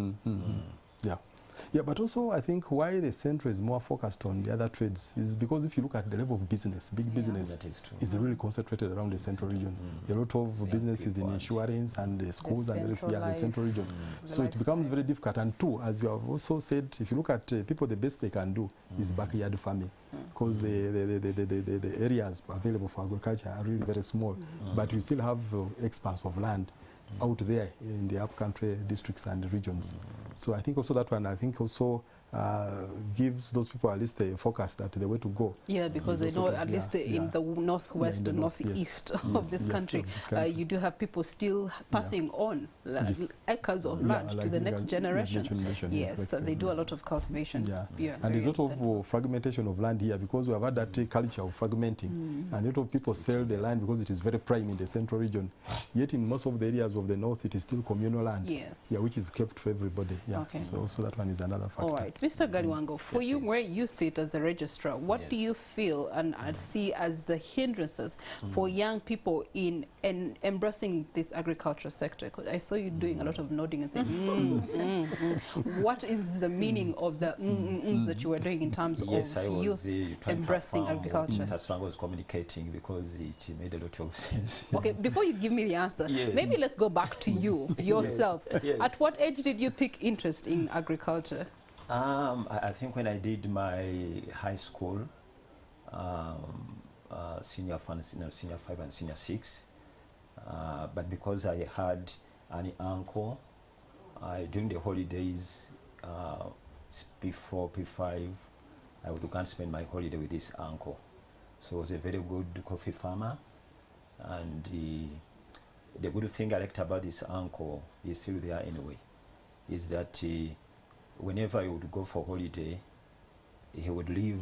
Yeah, but also I think why the centre is more focused on the other trades is because if you look at the level of business, big business is really concentrated around the central region. A lot of businesses in insurance and the schools and the central region. So it becomes very difficult. And two, as you have also said, if you look at people, the best they can do is backyard farming, because the areas available for agriculture are really very small. But you still have expanse of land out there in the upcountry districts and regions. So I think also that one, also gives those people at least a focus that the way to go. Yeah, because I know at least in the northwest and northeast of this country, you do have people still passing on acres of land to the next generation. Yes, so they do a lot of cultivation. And there's a lot of fragmentation of land here because we have had that culture of fragmenting. And a lot of people sell the land because it is very prime in the central region. Yet in most of the areas of the north, it is still communal land, which is kept for everybody. So that one is another factor. All right. Mr. Galiwango, for you, where you sit as a registrar, what do you feel and see as the hindrances for young people in embracing this agriculture sector? Because I saw you doing a lot of nodding and saying, What is the meaning of the that you were doing in terms of youth embracing agriculture? I was communicating because it made a lot of sense. Okay, before you give me the answer, maybe let's go back to you, yourself. At what age did you pick interest in agriculture? I think when I did my high school, senior 5 and senior 6, but because I had an uncle, during the holidays before P5, I would go and spend my holiday with this uncle. So he was a very good coffee farmer, and the good thing I liked about this uncle is still there anyway, is that whenever he would go for holiday, he would leave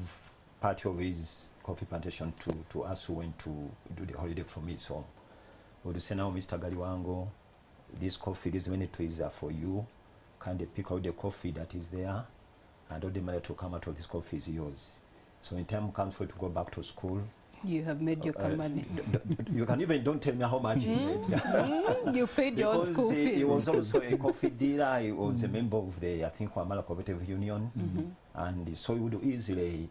part of his coffee plantation to us who went to do the holiday from his home. We would say, now, Mr. Galiwango, this coffee, these many trees are for you. Kind of pick out the coffee that is there, and all the money to come out of this coffee is yours. So when time comes for you to go back to school, you have made your money. You can even don't tell me how much you made. You paid your own school fees. He was also a coffee dealer. He was a member of the, I think, Wamala Cooperative Union, and so he would easily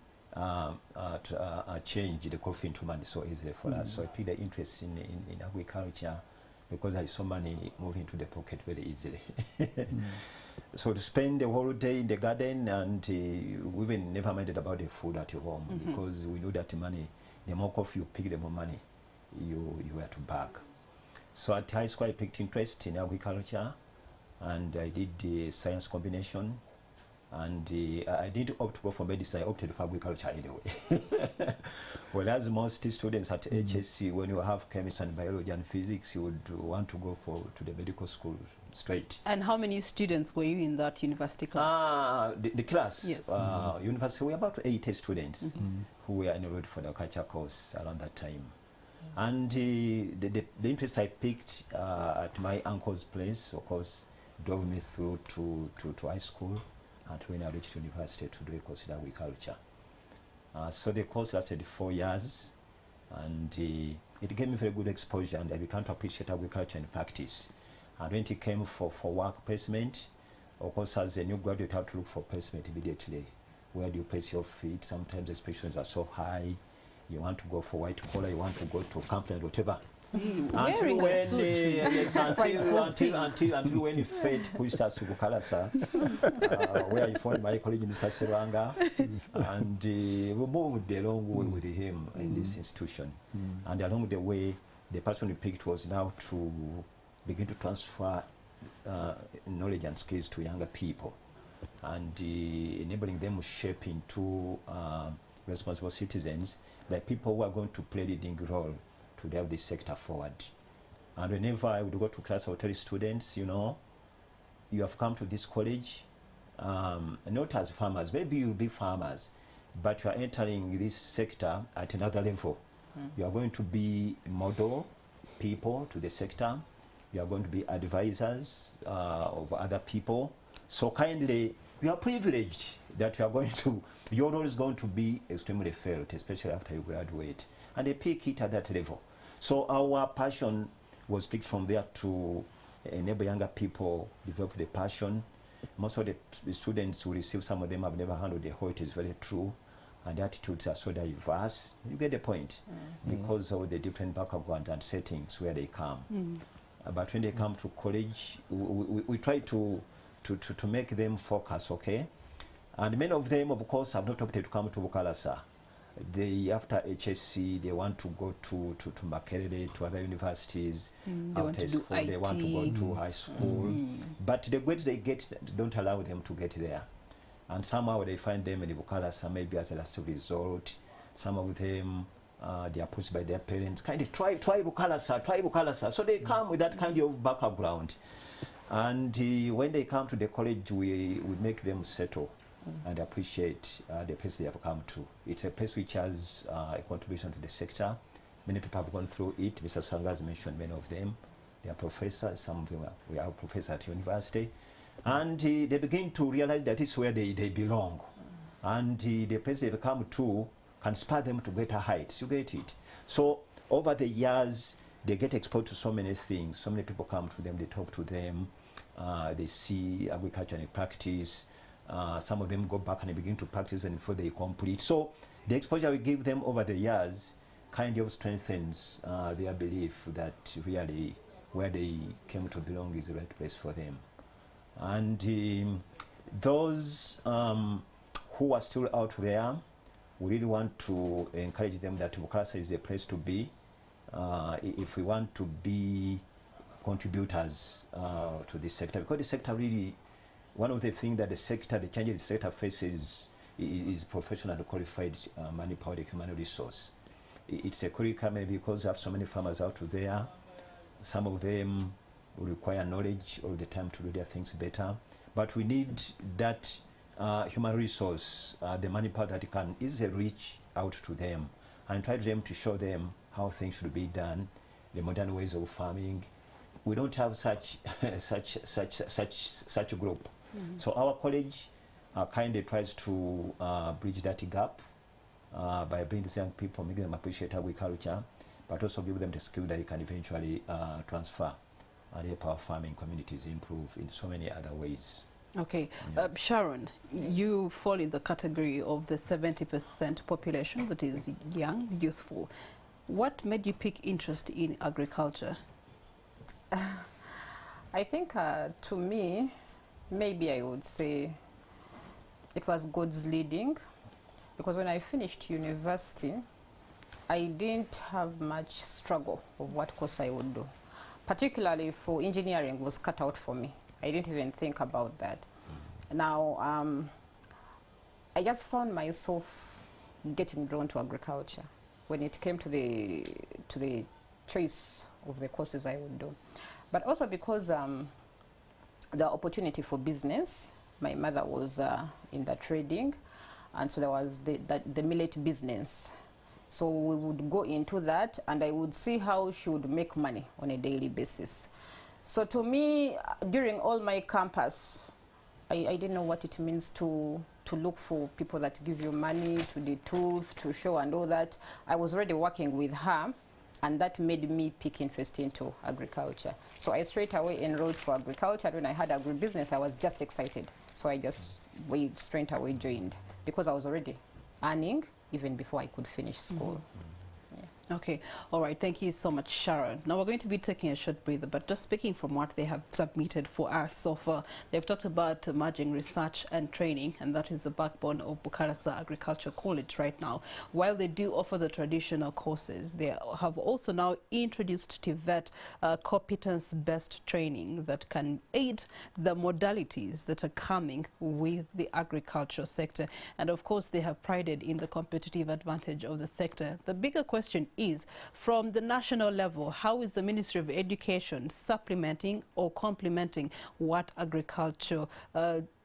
change the coffee into money so easily for us. So I picked the interest in agriculture because I saw money moving into the pocket very easily. So to spend the whole day in the garden, and we even never minded about the food at home because we knew that the money, the more coffee you pick, the more money you had to bag. So at high school, I picked interest in agriculture, and I did the science combination, and I didn't opt to go for medicine. I opted for agriculture anyway. Whereas most students at HSC, when you have chemistry and biology and physics, you would want to go to the medical school straight. And how many students were you in that university class? The class, university, we were about 80 students who were enrolled for the agriculture course around that time. And the interest I picked at my uncle's place, of course, drove me through to high school, and when I reached university to do a course in agriculture. So the course lasted 4 years, and it gave me very good exposure, and I began to appreciate agriculture in practice. And when it came for work placement, of course, as a new graduate, you have to look for placement immediately. Where do you place your feet? Sometimes the expectations are so high, you want to go for white collar, you want to go to company, whatever. Wearing a suit. Yes, until when you fate pushed us to Bukalasa, where I found my colleague Mr. Seranga, and we moved a long way with him in this institution. And along the way, the person we picked was now to begin to transfer knowledge and skills to younger people, and enabling them to shape into responsible citizens, like people who are going to play leading role to drive this sector forward. And whenever I would go to class, I would tell students, you know, you have come to this college, not as farmers, maybe you'll be farmers, but you are entering this sector at another level. You are going to be model people to the sector. You are going to be advisors of other people. So kindly, you are privileged that you are going to, your role is going to be extremely felt, especially after you graduate. And they pick it at that level. So our passion was picked from there to enable younger people develop the passion. Most of the students who receive, some of them have never handled the whole, it is very true. And the attitudes are so diverse. You get the point, because of the different backgrounds and settings where they come. But when they come to college, we try to make them focus, okay? And many of them, of course, have not opted to come to Bukalasa. They, after HSC, they want to go to Makerere, to other universities. After school, they want to go to high school. But the grades they get don't allow them to get there. And somehow they find them in the Bukalasa, maybe as a last result. Some of them, they are pushed by their parents, kind of try Bukalasa, try Bukalasa. So they come with that kind of background. And when they come to the college, we make them settle and appreciate the place they have come to. It's a place which has a contribution to the sector. Many people have gone through it. Mr. Sanga has mentioned many of them. They are professors, some of them we are professors at university. And they begin to realize that it's where they belong. And the place they've come to can spur them to greater heights. You get it? So over the years, they get exposed to so many things. So many people come to them, they talk to them, they see agriculture in practice. Some of them go back and they begin to practice even before they complete. So the exposure we give them over the years kind of strengthens their belief that really where they came to belong is the right place for them. And those who are still out there, we really want to encourage them that Bukalasa is a place to be if we want to be contributors to this sector. Because the sector really, one of the things that the changes the sector faces is professional and qualified manpower, the human resource. It's a curriculum because you have so many farmers out there. Some of them will require knowledge all the time to do their things better. But we need that human resource, the manpower that can easily reach out to them and try to them to show them how things should be done, the modern ways of farming. We don't have such a group. So our college kind of tries to bridge that gap by bringing these young people, making them appreciate agriculture, but also give them the skill that they can eventually transfer and help our farming communities improve in so many other ways. Okay. Yes. Sharon, you fall in the category of the 70% population that is young, youthful. What made you pick interest in agriculture? I think to me, maybe I would say it was God's leading, because when I finished university, I didn't have much struggle of what course I would do. Particularly for engineering was cut out for me. I didn't even think about that. Now, I just found myself getting drawn to agriculture when it came to the choice of the courses I would do. But also because the opportunity for business, my mother was in the trading, and so there was the millet business. So we would go into that, and I would see how she would make money on a daily basis. So to me, during all my campus, I didn't know what it means to look for people that give you money, to the tooth, to show and all that. I was already working with her, and that made me pick interest into agriculture. So I straight away enrolled for agriculture. When I had agribusiness, I was just excited. So I just straight away joined, because I was already earning even before I could finish school. Okay, all right, thank you so much, Sharon. Now we're going to be taking a short breather, but just speaking from what they have submitted for us so far, they've talked about merging research and training, and that is the backbone of Bukalasa Agriculture College right now. While they do offer the traditional courses, they have also now introduced TVET competence-based training that can aid the modalities that are coming with the agriculture sector. And of course, they have prided in the competitive advantage of the sector. The bigger question is, from the national level, how is the Ministry of Education supplementing or complementing what Agriculture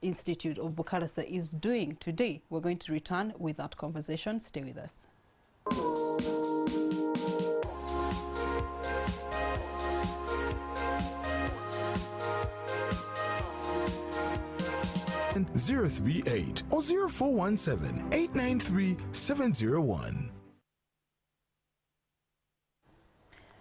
Institute of Bukalasa is doing today? We're going to return with that conversation. Stay with us. 038 or 0417 893 701.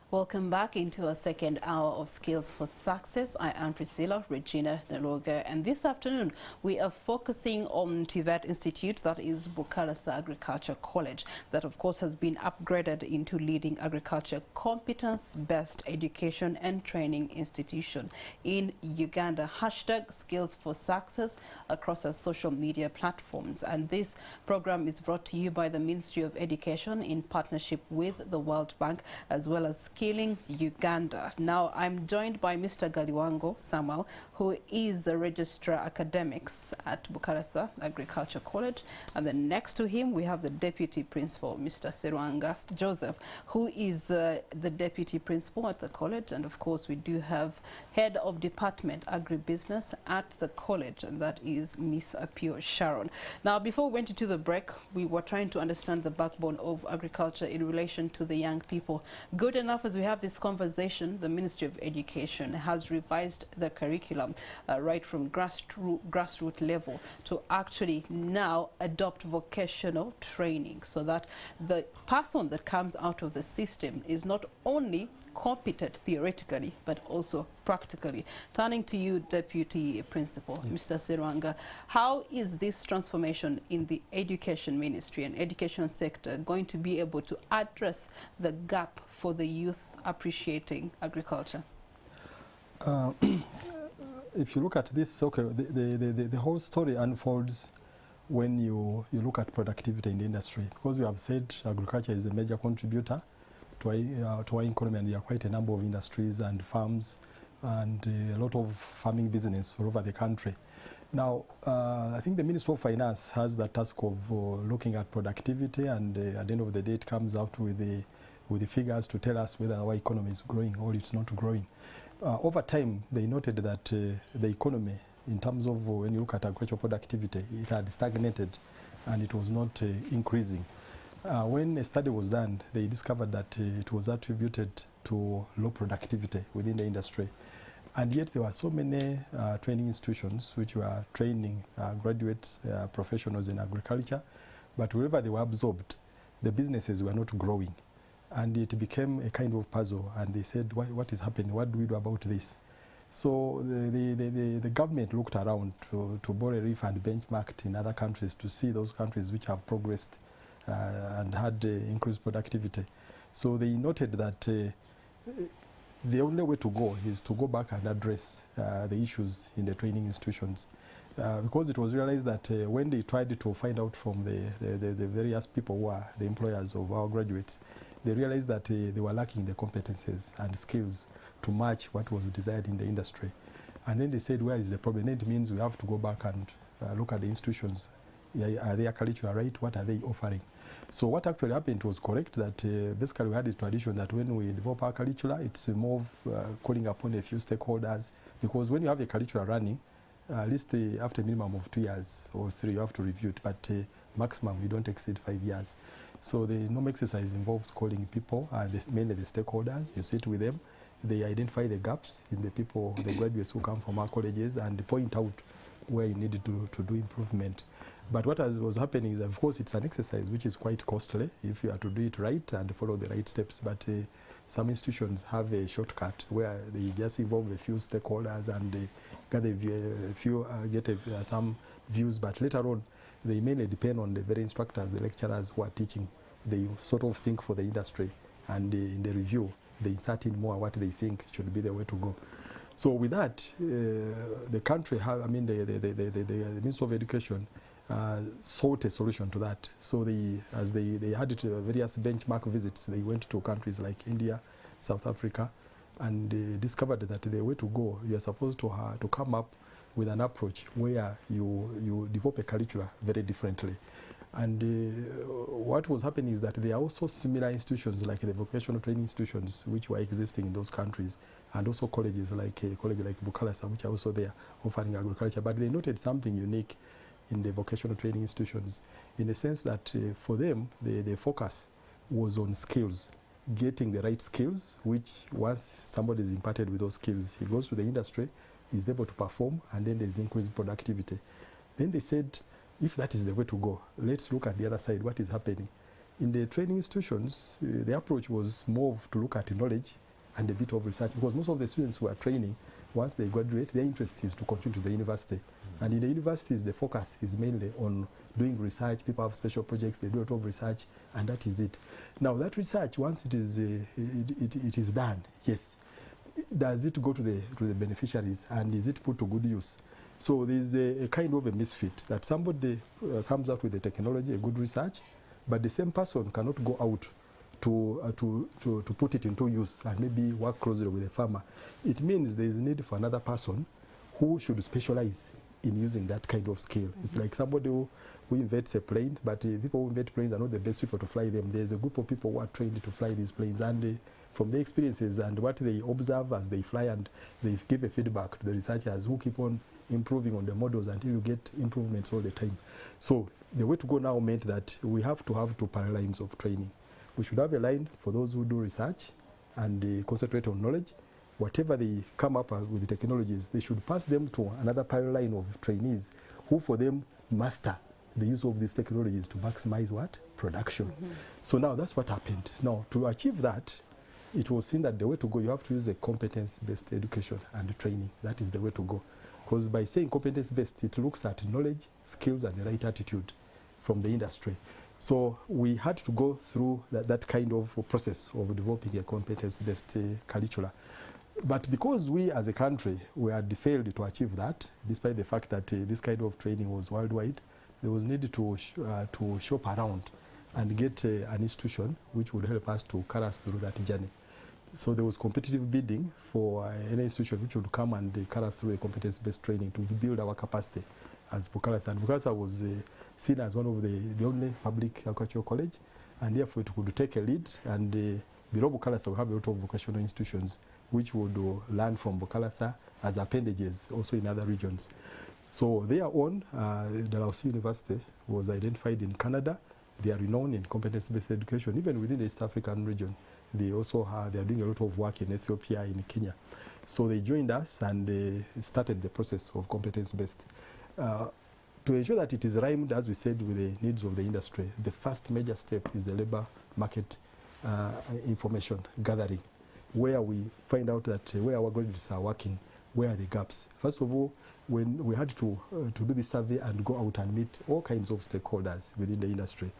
Welcome back into our second hour of Skills for Success. I am Priscilla Regina Neloga, and this afternoon we are focusing on TVET Institute, that is Bukalasa Agriculture College, that of course has been upgraded into leading agriculture competence-based education and training institution in Uganda. Hashtag Skills for Success across our social media platforms. And this program is brought to you by the Ministry of Education in partnership with the World Bank, as well as Skilling Uganda. Now I'm joined by Mr. Galiwango Samuel, who is the Registrar Academics at Bukalasa Agriculture College, and then next to him we have the Deputy Principal, Mr. Serwanga Joseph, who is the Deputy Principal at the college, and of course we do have Head of Department Agribusiness at the college, and that is Miss Apio Sharon. Now before we went into the break, we were trying to understand the backbone of agriculture in relation to the young people. Good enough as we have this conversation, the Ministry of Education has revised the curriculum right from grassroots level to actually now adopt vocational training, so that the person that comes out of the system is not only competent theoretically but also practically. Turning to you, Deputy Principal, Mr. Serwanga, how is this transformation in the Education Ministry and education sector going to be able to address the gap for the youth appreciating agriculture? If you look at this, okay, the whole story unfolds when you look at productivity in the industry, because we have said agriculture is a major contributor to our economy, and there are quite a number of industries and farms and a lot of farming business all over the country. Now, I think the Ministry of Finance has the task of looking at productivity, and at the end of the day it comes out with the figures to tell us whether our economy is growing or it's not growing. Over time, they noted that the economy, in terms of when you look at agricultural productivity, it had stagnated and it was not increasing. When a study was done, they discovered that it was attributed to low productivity within the industry. And yet there were so many training institutions which were training graduates, professionals in agriculture, but wherever they were absorbed, the businesses were not growing. And it became a kind of puzzle, and they said, what is happening? What do we do about this? So the government looked around to borrow a reef and benchmarked in other countries to see those countries which have progressed and had increased productivity. So they noted that the only way to go is to go back and address the issues in the training institutions. Because it was realized that when they tried to find out from the various people who are the employers of our graduates, they realized that they were lacking the competences and skills to match what was desired in the industry. And then they said, where is the problem? It means we have to go back and look at the institutions. Are their curricula right? What are they offering? So what actually happened was correct, that basically we had a tradition that when we develop our curricula, it's more of calling upon a few stakeholders, because when you have a curricula running, at least after a minimum of 2 years or 3, you have to review it, but maximum you don't exceed 5 years. So the norm exercise involves calling people, mainly the stakeholders. You sit with them, they identify the gaps in the people, the graduates who come from our colleges, and point out where you need to do improvement. But what was happening is, of course, it's an exercise which is quite costly if you are to do it right and follow the right steps. But some institutions have a shortcut where they just involve a few stakeholders and gather some views, but later on they mainly depend on the very instructors, the lecturers who are teaching. They sort of think for the industry, and in the review, they insert in more what they think should be the way to go. So with that, the country, the Ministry of Education sought a solution to that. So as they had various benchmark visits, they went to countries like India, South Africa, and discovered that the way to go, you are supposed to come up with an approach where you develop a curricula very differently. And what was happening is that there are also similar institutions like the vocational training institutions which were existing in those countries, and also colleges like a college like Bukalasa, which are also there offering agriculture. But they noted something unique in the vocational training institutions, in the sense that for them, the focus was on skills, getting the right skills, which once somebody is imparted with those skills, he goes to the industry, is able to perform, and then there's increased productivity. Then they said, if that is the way to go, let's look at the other side, what is happening. In the training institutions, the approach was more to look at knowledge and a bit of research, because most of the students who are training, once they graduate, their interest is to continue to the university. And in the universities, the focus is mainly on doing research. People have special projects, they do a lot of research, and that is it. Now, that research, once it is done, yes, does it go to the beneficiaries, and is it put to good use? So there's a kind of a misfit that somebody comes up with the technology, a good research, but the same person cannot go out to put it into use and maybe work closely with the farmer. It means there is need for another person who should specialize in using that kind of skill. It's like somebody who invents a plane, but people who invent planes are not the best people to fly them. There's a group of people who are trained to fly these planes, and from their experiences and what they observe as they fly, and they give a feedback to the researchers who keep on improving on the models until you get improvements all the time. So the way to go now meant that we have to have two parallel lines of training. We should have a line for those who do research and concentrate on knowledge. Whatever they come up with the technologies, they should pass them to another parallel line of trainees who for them master the use of these technologies to maximize what? Production. So now that's what happened. Now to achieve that, it was seen that the way to go, you have to use a competence-based education and training. That is the way to go. Because by saying competence-based, it looks at knowledge, skills, and the right attitude from the industry. So we had to go through that kind of process of developing a competence-based curricula. But because we as a country, we had failed to achieve that, despite the fact that this kind of training was worldwide, there was need to shop around and get an institution which would help us to carry us through that journey. So there was competitive bidding for any institution which would come and carry us through a competence-based training to build our capacity as Bukalasa. And Bukalasa was seen as one of the only public agricultural college, and therefore it could take a lead. And below Bukalasa, we have a lot of vocational institutions which would learn from Bukalasa as appendages also in other regions. So thereon, Dalhousie University was identified in Canada. They are renowned in competence-based education, even within the East African region. They also they are doing a lot of work in Ethiopia, in Kenya. So they joined us and they started the process of competence-based. To ensure that it is rhymed, as we said, with the needs of the industry, the first major step is the labor market information gathering, where we find out that where our graduates are working, where are the gaps. First of all, when we had to do the survey and go out and meet all kinds of stakeholders within the industry.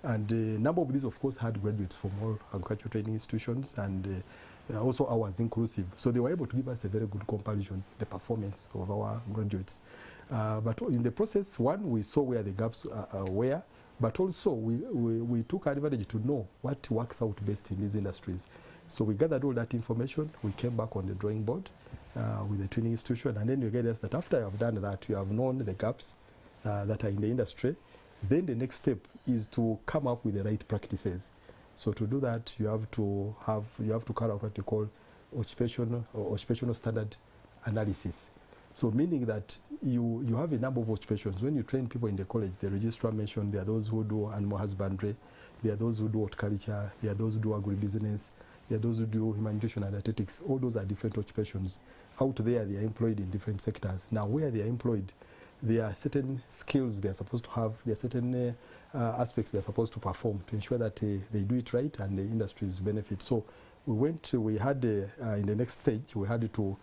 And a number of these, of course, had graduates from all agricultural training institutions, and also ours inclusive. So they were able to give us a very good comparison, the performance of our graduates. But in the process, one, we saw where the gaps were, but also we took advantage to know what works out best in these industries. So we gathered all that information, we came back on the drawing board with the training institution, and then you get us that after you have done that, you have known the gaps that are in the industry, then the next step is to come up with the right practices. So to do that, you have to carry out what you call occupational standard analysis. So meaning that you have a number of occupations. When you train people in the college, the registrar mentioned there are those who do animal husbandry, there are those who do horticulture, there are those who do agribusiness, there are those who do human nutrition and dietetics. All those are different occupations. Out there, they are employed in different sectors. Now, where they are employed, there are certain skills they are supposed to have, there are certain aspects they are supposed to perform to ensure that they do it right and the industries benefit. So we had in the next stage, we had to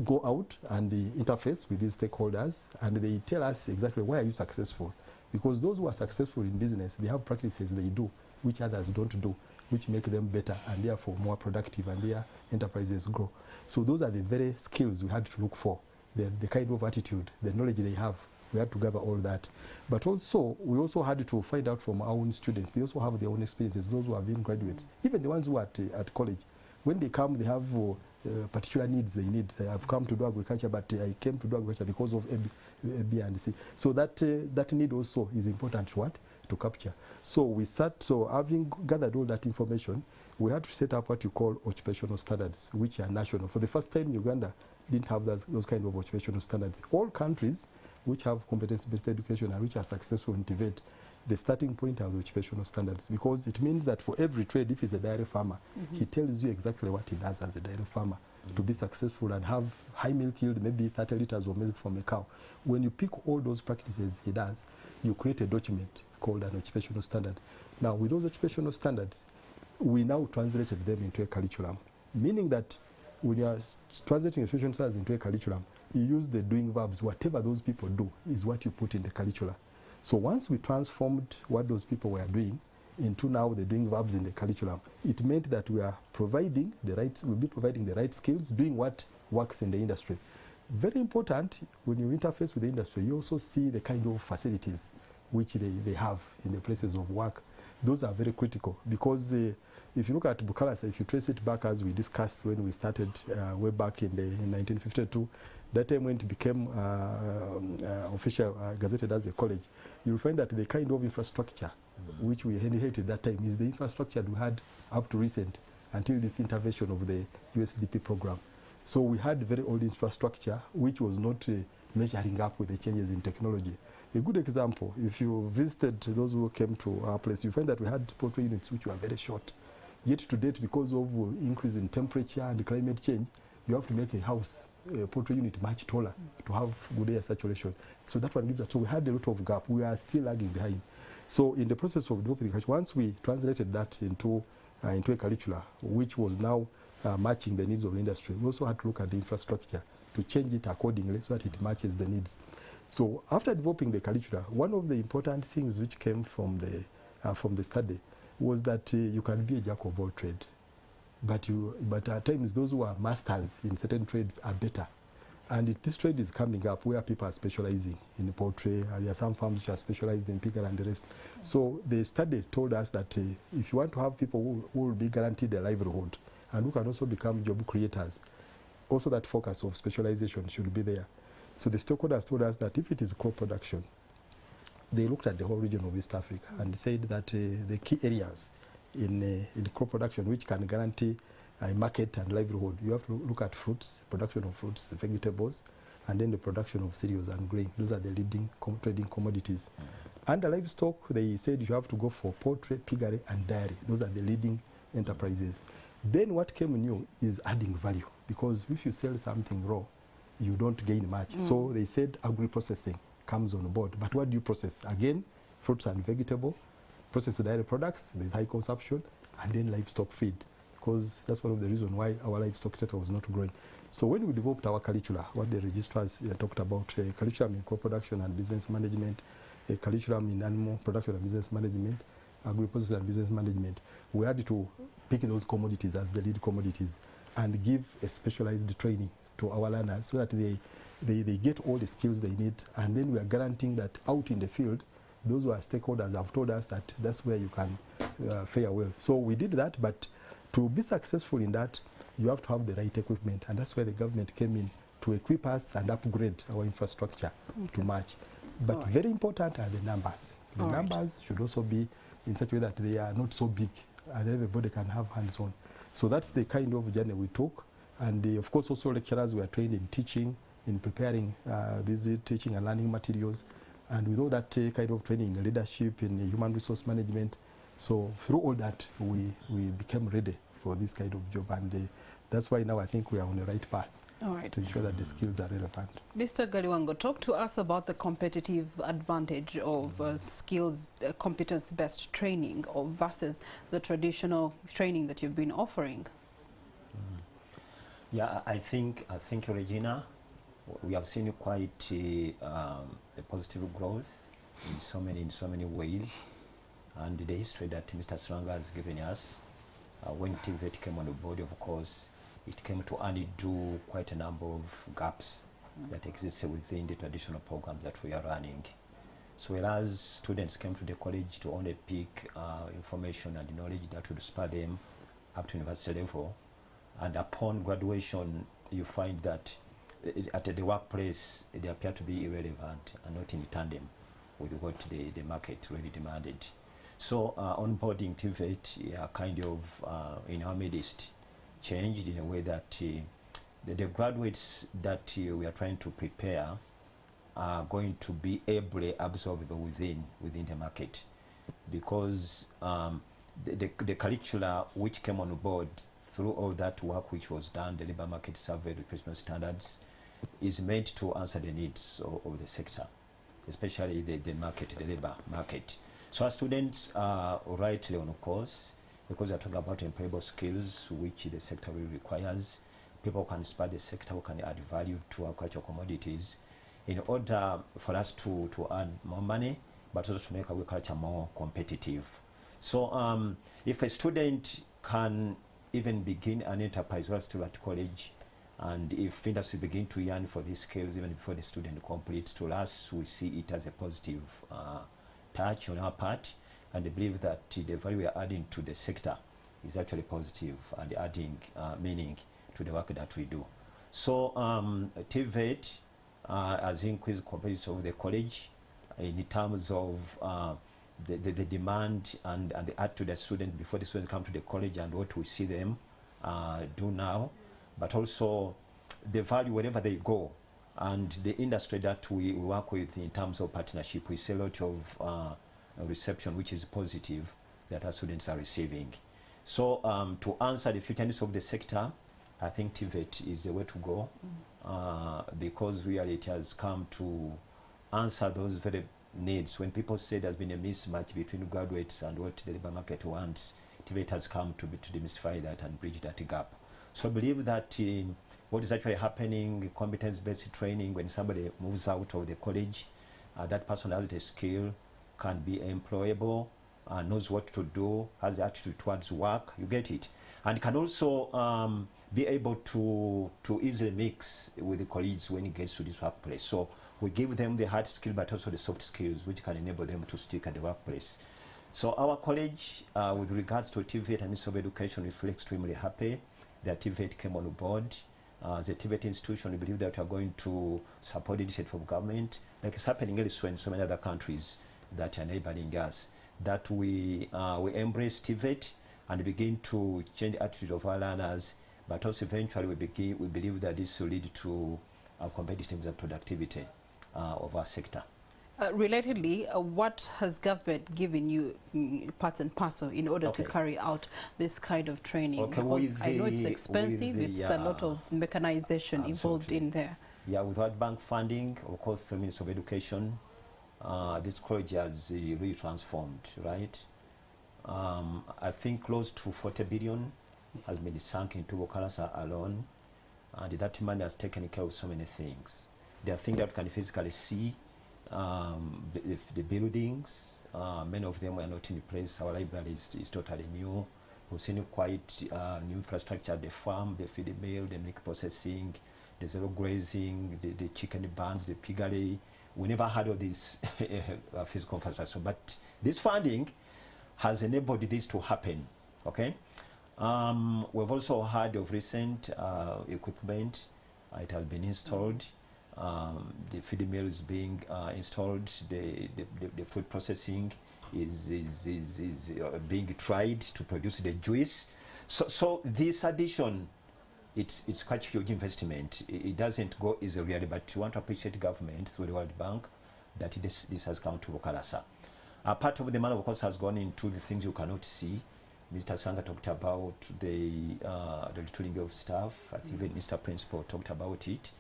go out and interface with these stakeholders, and they tell us exactly why are you successful, Because those who are successful in business, they have practices they do which others don't do, which make them better and therefore more productive, and their enterprises grow. So those are the very skills we had to look for, the kind of attitude, the knowledge they have. We had to gather all that. But also, we also had to find out from our own students. They also have their own experiences, those who have been graduates. Even the ones who are at college. When they come, they have particular needs they need. I've come to do agriculture, but I came to do agriculture because of A, B, and C. So that need also is important to capture. So we sat, so having gathered all that information, we had to set up what you call occupational standards, which are national. For the first time, Uganda didn't have those kind of occupational standards. All countries which have competence-based education and which are successful in TVET, the starting point are the occupational standards, because it means that for every trade, if he's a dairy farmer, he tells you exactly what he does as a dairy farmer to be successful and have high milk yield, maybe 30 liters of milk from a cow. When you pick all those practices he does, you create a document called an occupational standard. Now, with those occupational standards, we now translated them into a curriculum, meaning that when you are translating occupational standards into a curriculum, you use the doing verbs. Whatever those people do is what you put in the curricula. So once we transformed what those people were doing into now the doing verbs in the curriculum, it meant that we are providing the right, we'll be providing the right skills, doing what works in the industry. Very important, when you interface with the industry, you also see the kind of facilities which they have in the places of work. Those are very critical, because if you look at Bukalasa, if you trace it back as we discussed when we started way back in 1952, that time when it became official, gazetted as a college, you'll find that the kind of infrastructure which we inherited that time is the infrastructure we had up to recent, until this intervention of the USDP program. So we had very old infrastructure which was not measuring up with the changes in technology. A good example, if you visited those who came to our place, you find that we had poultry units which were very short. Yet to date, because of increase in temperature and climate change, you have to make a house, a poultry unit, much taller to have good air saturation. So that one gives us, so we had a lot of gap. We are still lagging behind. So in the process of developing, once we translated that into a curricula, which was now matching the needs of the industry, we also had to look at the infrastructure to change it accordingly so that it matches the needs. So after developing the curricula, one of the important things which came from the study was that you can be a jack of all trades, but at times those who are masters in certain trades are better. And this trade is coming up where people are specializing in poultry. There are some farms which are specialized in piggery and the rest. So the study told us that if you want to have people who will be guaranteed a livelihood and who can also become job creators, also that focus of specialization should be there. So the stakeholders told us that if it is crop production, they looked at the whole region of East Africa and said that the key areas in crop production which can guarantee a market and livelihood, you have to look at fruits, production of fruits, vegetables, and then the production of cereals and grain. Those are the leading trading commodities. Under livestock, they said you have to go for poultry, piggery, and dairy. Those are the leading enterprises. Then what came new is adding value, because if you sell something raw, you don't gain much. So they said agri-processing comes on board. But what do you process? Again, fruits and vegetable, processed dairy products, there's high consumption, and then livestock feed, because that's one of the reasons why our livestock sector was not growing. So when we developed our curricula, what the registrars talked about, a curriculum in crop production and business management, a curriculum in animal production and business management, agribusiness and business management, we had to pick those commodities as the lead commodities and give a specialized training to our learners so that they get all the skills they need. And then we are guaranteeing that out in the field, those who are stakeholders have told us that that's where you can fare well. So we did that, but to be successful in that, you have to have the right equipment, and that's where the government came in to equip us and upgrade our infrastructure to match. But very important are the numbers. The numbers should also be in such a way that they are not so big and everybody can have hands-on. So that's the kind of journey we took. And of course also lecturers were trained in teaching, in preparing these teaching and learning materials. And with all that kind of training in leadership, in human resource management, so through all that, we became ready for this kind of job. And that's why now I think we are on the right path to ensure that the skills are relevant. Mr. Galiwango, talk to us about the competitive advantage of skills, competence-based training versus the traditional training that you've been offering. Yeah, I think Regina, we have seen quite a positive growth in so many ways. And the history that Mr. Sranga has given us, when TVET came on board, of course, it came to undo quite a number of gaps that existed within the traditional programs that we are running. So whereas students came to the college to only pick information and knowledge that would spur them up to university level, and upon graduation you find that at the workplace they appear to be irrelevant and not in tandem with what the market really demanded. So onboarding TVET kind of in our midst changed in a way that the graduates that we are trying to prepare are going to be ably absorbable within the market, because the curricula which came on board through all that work which was done, the labor market survey, educational standards, is meant to answer the needs of the sector, especially the market, the labor market. So our students are rightly on course, because we are talking about employable skills which the sector really requires. People can spur the sector, who can add value to our cultural commodities in order for us to add more money, but also to make agriculture more competitive. So if a student can even begin an enterprise while still at college, and if industry begin to yearn for these skills even before the student completes, to us we see it as a positive touch on our part, and I believe that the value we are adding to the sector is actually positive and adding meaning to the work that we do. So TVET has increased competitiveness of the college in terms of the demand and the attitude of the student before the students come to the college and what we see them do now, but also the value wherever they go, and the industry that we work with in terms of partnership. We see a lot of reception which is positive that our students are receiving. So to answer the future needs of the sector, I think TVET is the way to go, because really it has come to answer those very needs. When people say there's been a mismatch between graduates and what the labor market wants, TVET has come to demystify that and bridge that gap. So I believe that what is actually happening, competence-based training, when somebody moves out of the college, that person has the skill, can be employable, knows what to do, has the attitude towards work, you get it, and can also be able to easily mix with the colleagues when he gets to this workplace. So we give them the hard skill but also the soft skills which can enable them to stick at the workplace. So our college, with regards to TVET and Ministry of Education, we feel extremely happy that TVET came on board. As a TVET institution, we believe that we are going to support the initiative from government, like it's happening elsewhere in so many other countries that are neighboring us, that we embrace TVET and begin to change the attitude of our learners, but also eventually we believe that this will lead to competitiveness and productivity of our sector. Relatedly, what has government given you part and parcel in order to carry out this kind of training? Because I know it's expensive, it's a lot of mechanization involved in there. Yeah, with World Bank funding, of course, the Ministry of Education, this college has really transformed, right? I think close to 40 billion has been sunk into Bukalasa alone, and that money has taken care of so many things. There are things that we can physically see. The buildings, many of them were not in place. Our library is totally new. We've seen quite new infrastructure, the farm, the feed mill, the milk processing, the zero grazing, the chicken barns, the piggery. We never heard of this physical infrastructure, but this funding has enabled this to happen, okay? We've also heard of recent equipment. It has been installed. The feed mill is being installed. The food processing is being tried to produce the juice. So this addition, it's quite a huge investment. It doesn't go easily, really, but we want to appreciate government through the World Bank that this has come to Bukalasa. Part of the money, of course, has gone into the things you cannot see. Mr. Sanga talked about the retooling of staff. I think even Mr. Principal talked about it.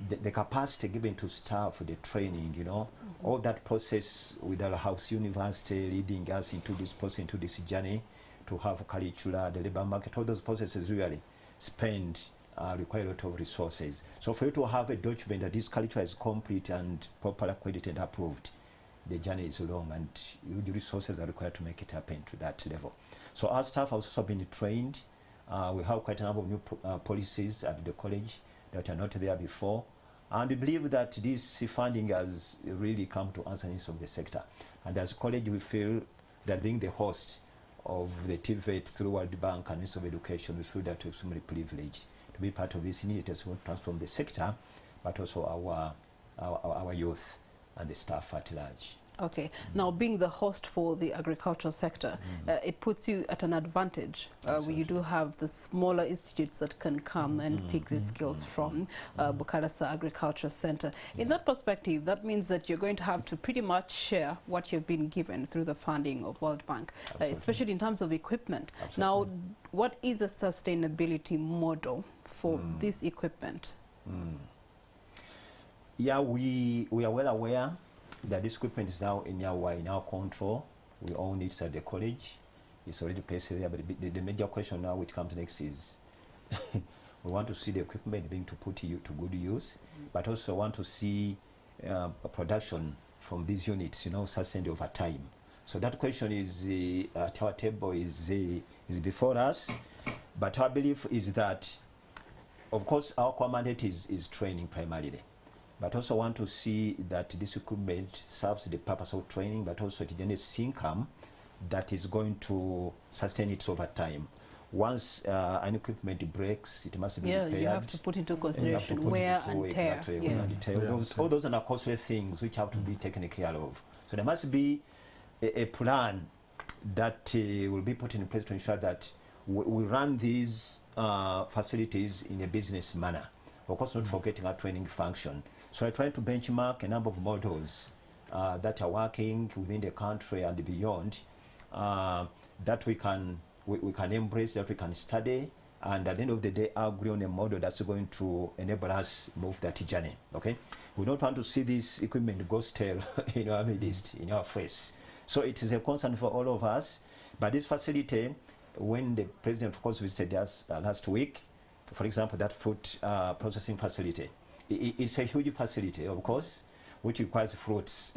The capacity given to staff, the training, you know, all that process with Dalhousie University leading us into this process, into this journey to have curricula, the labor market, all those processes really spend require a lot of resources. So for you to have a document that this curricula is complete and properly accredited, approved, the journey is long, and huge resources are required to make it happen to that level. So our staff has also been trained. We have quite a number of new policies at the college that are not there before. And we believe that this funding has really come to answer needs of the sector. And as a college, we feel that being the host of the TVET through World Bank and Ministry of Education, we feel that we're extremely privileged to be part of this initiative to transform the sector, but also our youth and the staff at large. Okay. Now, being the host for the agricultural sector, it puts you at an advantage. You do have the smaller institutes that can come and pick these skills from Bukalasa Agriculture Center. In that perspective, that means that you're going to have to pretty much share what you've been given through the funding of World Bank, especially in terms of equipment. Now, what is a sustainability model for this equipment? Yeah, we are well aware that this equipment is now in our control. We own it at the college. It's already placed there, but the major question now which comes next is we want to see the equipment being put to good use, but also want to see a production from these units, sustained over time. So that question is at our table, is before us, but our belief is that, of course, our core mandate is training primarily, but also want to see that this equipment serves the purpose of training, but also it generates income that is going to sustain it over time. Once an equipment breaks, it must be repaired. You have to put into consideration wear and tear. All those are costly things which have to be taken care of. So there must be a plan that will be put in place to ensure that we run these facilities in a business manner. Of course, not forgetting our training function. So I try to benchmark a number of models that are working within the country and beyond, that we can embrace, that we can study, and at the end of the day, agree on a model that's going to enable us move that journey. Okay, we don't want to see this equipment go stale in our midst, in our face. So it is a concern for all of us. But this facility, when the president, of course, visited us last week, for example, that fruit processing facility, it's a huge facility, of course, which requires fruits,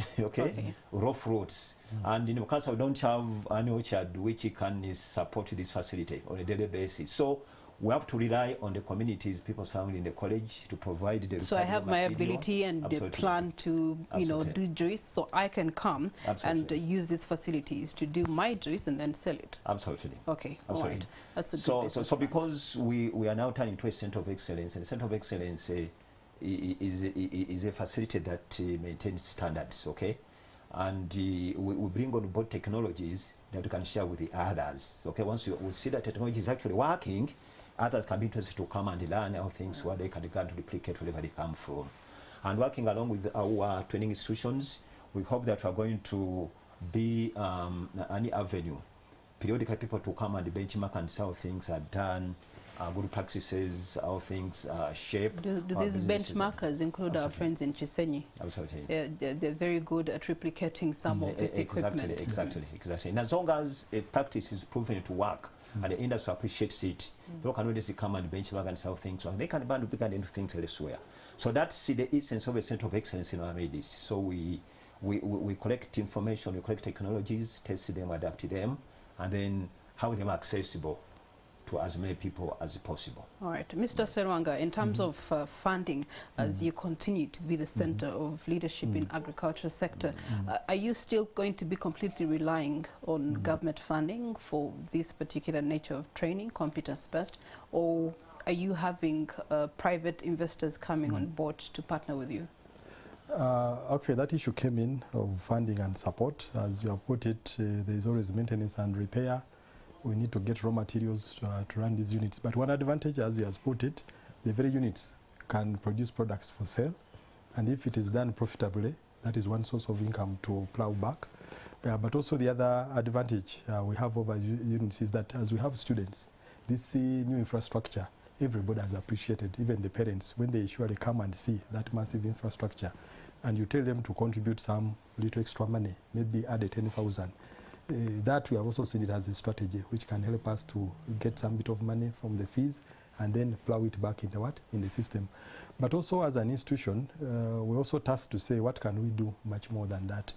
raw fruits. And in Bukalasa, we don't have an orchard which can support this facility on a daily basis. So we have to rely on the communities, people surrounding the college, to provide the. So I have my ability and the plan to, do juice, so I can come and use these facilities to do my juice and then sell it. Absolutely. Okay. Absolutely. All right. That's a good so because we are now turning into a center of excellence, and the center of excellence is a facility that maintains standards, okay? And we bring on board technologies that we can share with the others, okay? Once we see that technology is actually working, others can be interested to come and learn how things where they can to replicate wherever they come from. And working along with our training institutions, we hope that we are going to be any avenue, periodically people to come and benchmark and see how things are done, good practices, how things are shaped. Do these benchmarkers include our friends in Chisenyi? Absolutely. They're very good at replicating some of this equipment. Exactly. And as long as a practice is proven to work, and the industry appreciates it, people can always come and benchmark and sell things. They can duplicate into things elsewhere. So that's the essence of a center of excellence in our midst. So we collect information, we collect technologies, test them, adapt them, and then have them accessible to as many people as possible. All right. Mr. Serwanga, in terms of funding, as you continue to be the center of leadership in agriculture sector, are you still going to be completely relying on government funding for this particular nature of training, competence-based, or are you having private investors coming on board to partner with you? Okay, that issue came in of funding and support. As you have put it, there is always maintenance and repair. We need to get raw materials to run these units. But one advantage, as he has put it, the very units can produce products for sale. And if it is done profitably, that is one source of income to plow back. But also the other advantage we have over units is that as we have students, this new infrastructure, everybody has appreciated, even the parents, when they usually come and see that massive infrastructure, and you tell them to contribute some little extra money, maybe add a 10,000. That we have also seen it as a strategy which can help us to get some bit of money from the fees and then plow it back in the what? In the system. But also as an institution, we're also tasked to say what can we do much more than that.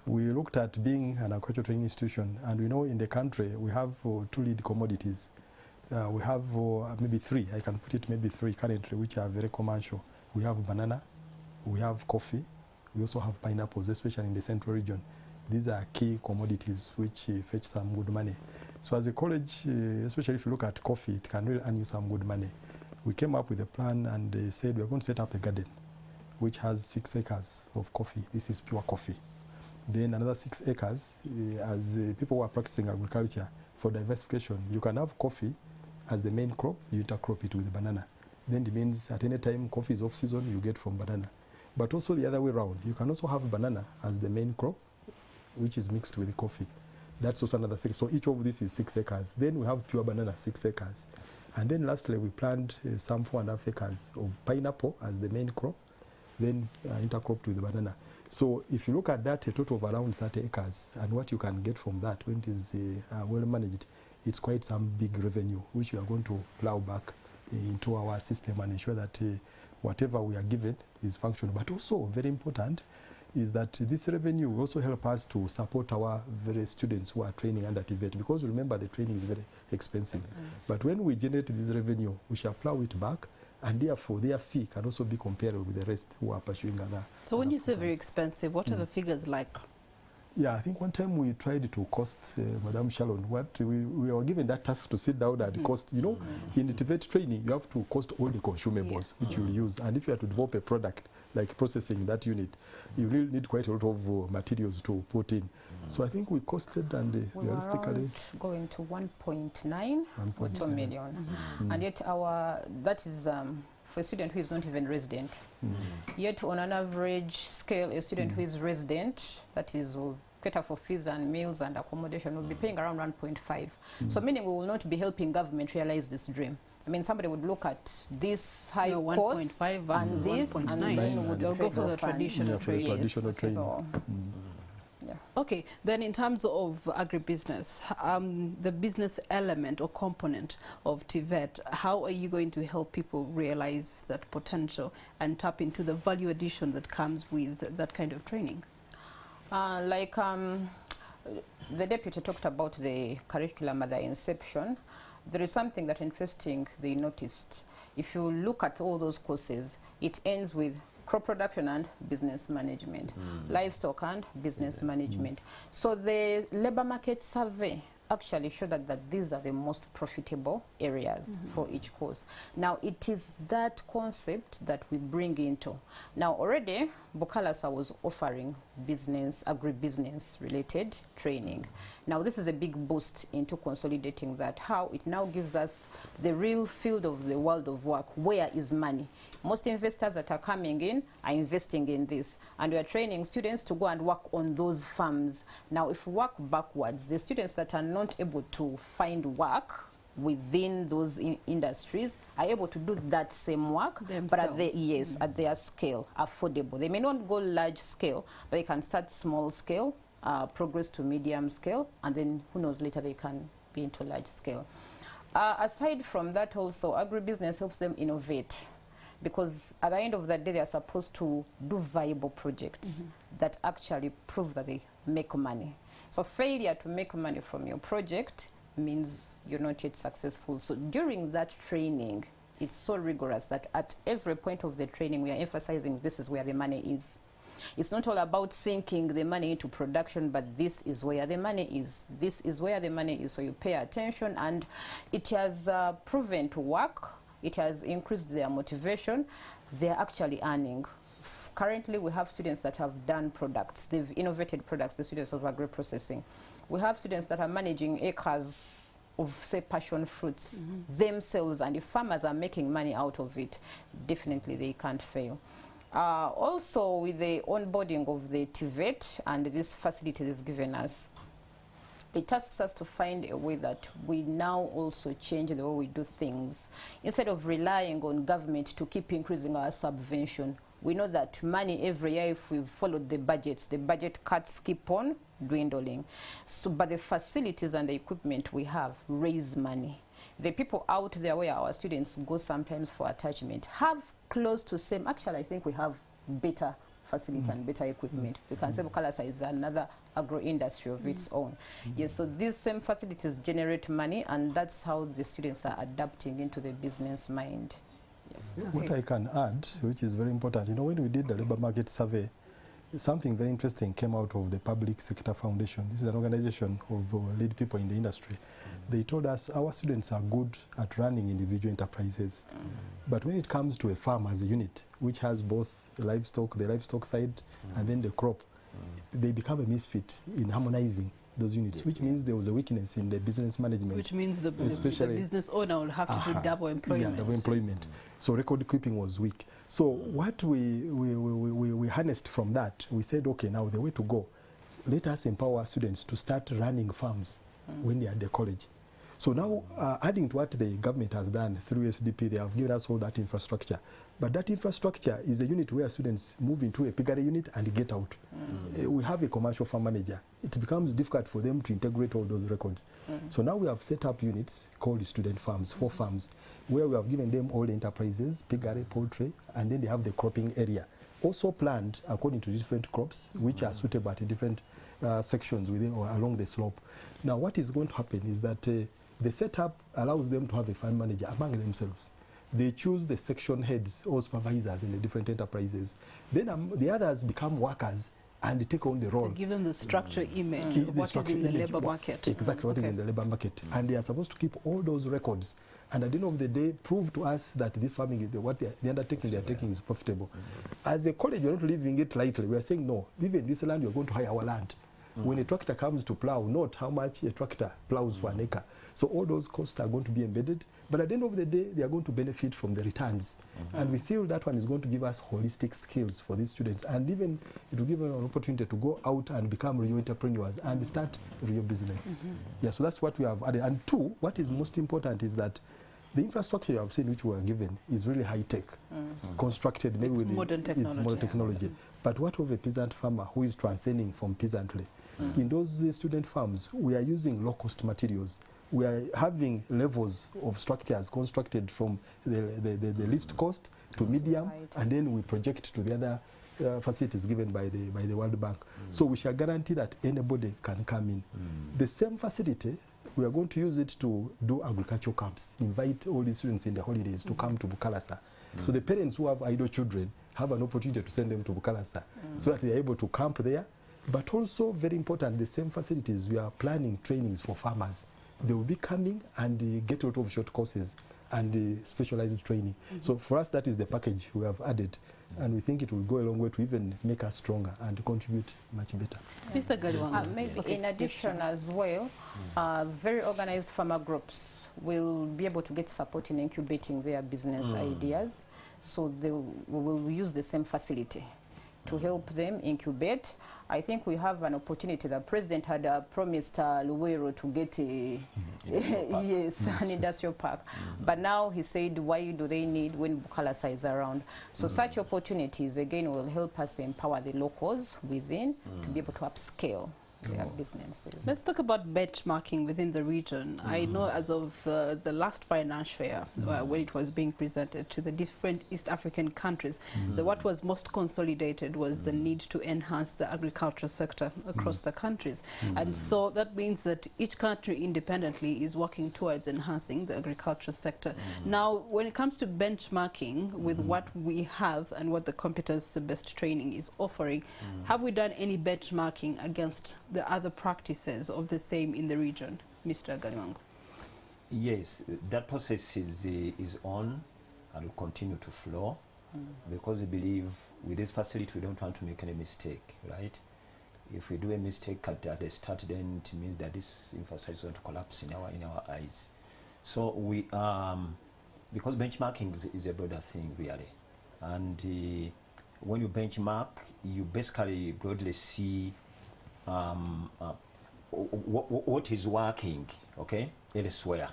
We looked at being an agricultural training institution, and we know in the country we have 2 lead commodities. We have maybe 3, I can put it maybe 3 currently, which are very commercial. We have banana, we have coffee, we also have pineapples, especially in the central region. These are key commodities which fetch some good money. So as a college, especially if you look at coffee, it can really earn you some good money. We came up with a plan and said we're going to set up a garden which has 6 acres of coffee. This is pure coffee. Then another 6 acres, as people who are practicing agriculture for diversification, you can have coffee as the main crop, you intercrop it with banana. Then it means at any time coffee is off season, you get from banana. But also the other way around, you can also have banana as the main crop, which is mixed with coffee. That's also another 6. So each of these is 6 acres. Then we have pure banana, 6 acres. And then lastly, we planted some 4.5 acres of pineapple as the main crop, then intercropped with banana. So if you look at that, a total of around 30 acres, and what you can get from that when it is well managed, it's quite some big revenue, which we are going to plow back into our system and ensure that whatever we are given is functional. But also very important is that this revenue will also help us to support our various students who are training under TVET, because remember the training is very expensive. But when we generate this revenue, we shall plow it back, and therefore their fee can also be comparable with the rest who are pursuing other. So when you say very expensive, what are the figures like? Yeah, I think one time we tried to cost Madam Sharon. What we were given that task to sit down and cost. You know, in the TVET training, you have to cost all the consumables which you'll use, and if you have to develop a product like processing that unit, you really need quite a lot of materials to put in. So I think we costed, and realistically going to 1.9 or 2 million, and yet that is for a student who is not even resident. Yet on an average scale, a student who is resident, that is will cater for fees and meals and accommodation, will be paying around 1.5. So meaning we will not be helping government realize this dream. I mean, somebody would look at this high cost and this, and then would go for the traditional training. So, Okay, then in terms of agribusiness, the business element or component of TVET, how are you going to help people realize that potential and tap into the value addition that comes with that kind of training? The deputy talked about the curriculum at the inception. There is something that interesting they noticed. If you look at all those courses, it ends with crop production and business management, livestock and business management. So the labor market survey actually showed that these are the most profitable areas for each course. Now it is that concept that we bring into. Now already Bukalasa was offering agribusiness related training. Now this is a big boost into consolidating that. How it now gives us the real field of the world of work. Where is money? Most investors that are coming in are investing in this, and we are training students to go and work on those farms. Now if we work backwards, the students that are not able to find work within those industries are able to do that same work themselves. But at their scale, affordable. They may not go large scale, but they can start small scale, progress to medium scale, and then who knows, later they can be into large scale. Aside from that, also agribusiness helps them innovate, because at the end of the day they are supposed to do viable projects that actually prove that they make money. So failure to make money from your project means you're not yet successful. So during that training, it's so rigorous that at every point of the training we are emphasizing this is where the money is. It's not all about sinking the money into production, but this is where the money is. This is where the money is. So you pay attention, and it has proven to work. It has increased their motivation. They're actually earning. Currently, we have students that have done products. They've innovated products, the students of agri-processing. We have students that are managing acres of, say, passion fruits themselves, and if farmers are making money out of it, definitely they can't fail. Also, with the onboarding of the TVET and this facility they've given us, it asks us to find a way that we now also change the way we do things. Instead of relying on government to keep increasing our subvention, We know that money every year, if we've followed the budgets, the budget cuts keep on dwindling. So, but the facilities and the equipment we have raise money. The people out there where our students go sometimes for attachment have close to same. Actually, I think we have better facility and better equipment. We can say Bukalasa is another agro-industry of its own. Yes, so these same facilities generate money, and that's how the students are adapting into the business mind. Yes. What I can add, which is very important, you know, when we did the labor market survey, something very interesting came out of the Public Sector Foundation. This is an organization of lead people in the industry. They told us our students are good at running individual enterprises. But when it comes to a farm as a unit, which has both the livestock side and then the crop, they become a misfit in harmonizing those units, which means there was a weakness in the business management. Which means the business owner will have to do double employment. Yeah, double employment. So record keeping was weak. So what we harnessed from that, we said, okay, now the way to go, let us empower students to start running farms when they are at the college. So now, adding to what the government has done through SDP, they have given us all that infrastructure. But that infrastructure is a unit where students move into a piggery unit and get out. We have a commercial farm manager. It becomes difficult for them to integrate all those records. So now we have set up units called student farms, 4 farms, where we have given them all the enterprises, piggery, poultry, and then they have the cropping area. Also planned according to different crops, which are suitable at different sections within or along the slope. Now what is going to happen is that the setup allows them to have a farm manager among themselves. They choose the section heads or supervisors in the different enterprises. Then the others become workers and take on the role. To give them the structure image of what is in the labor market. Exactly, what is in the labor market. And they are supposed to keep all those records. And at the end of the day, prove to us that this farming, is the undertaking they are taking is profitable. As a college, you're not leaving it lightly. We are saying, no, even this land, you're going to hire our land. When a tractor comes to plow, note how much a tractor plows for an acre. So all those costs are going to be embedded. But at the end of the day, they are going to benefit from the returns. And we feel that one is going to give us holistic skills for these students. And even it will give them an opportunity to go out and become real entrepreneurs and start real business. Yeah, so that's what we have added. And 2, what is most important is that the infrastructure you have seen, which we are given, is really high-tech, constructed maybe with modern technology. It's modern technology. But what of a peasant farmer who is transcending from peasantry? In those student farms, we are using low-cost materials. We are having levels of structures constructed from the least cost to medium, and then we project to the other facilities given by the World Bank. So we shall guarantee that anybody can come in. The same facility, we are going to use it to do agricultural camps, invite all the students in the holidays to come to Bukalasa. So the parents who have idle children have an opportunity to send them to Bukalasa so that they are able to camp there. But also, very important, the same facilities, we are planning trainings for farmers. They will be coming and get a lot of short courses and specialized training. So for us, that is the package we have added. And we think it will go a long way to even make us stronger and contribute much better. Mr. Galiwanga. Maybe in addition as well, very organized farmer groups will be able to get support in incubating their business ideas. So we will use the same facility to help them incubate. I think we have an opportunity. The president had promised Luwero to get an industrial park. But now he said, why do they need when Bukalasa is around? So such opportunities, again, will help us empower the locals within to be able to upscale their businesses. Let's talk about benchmarking within the region. I know as of the last financial year, when it was being presented to the different East African countries, what was most consolidated was the need to enhance the agriculture sector across the countries. And so that means that each country independently is working towards enhancing the agriculture sector. Now, when it comes to benchmarking with what we have and what the competence-based training is offering, have we done any benchmarking against the other practices of the same in the region? Mr. Galiwanga. Yes, that process is on and will continue to flow because we believe with this facility we don't want to make any mistake, right? If we do a mistake at the start, then it means that this infrastructure is going to collapse in our eyes. So we because benchmarking is a broader thing really, and when you benchmark, you basically broadly see what is working, okay, elsewhere.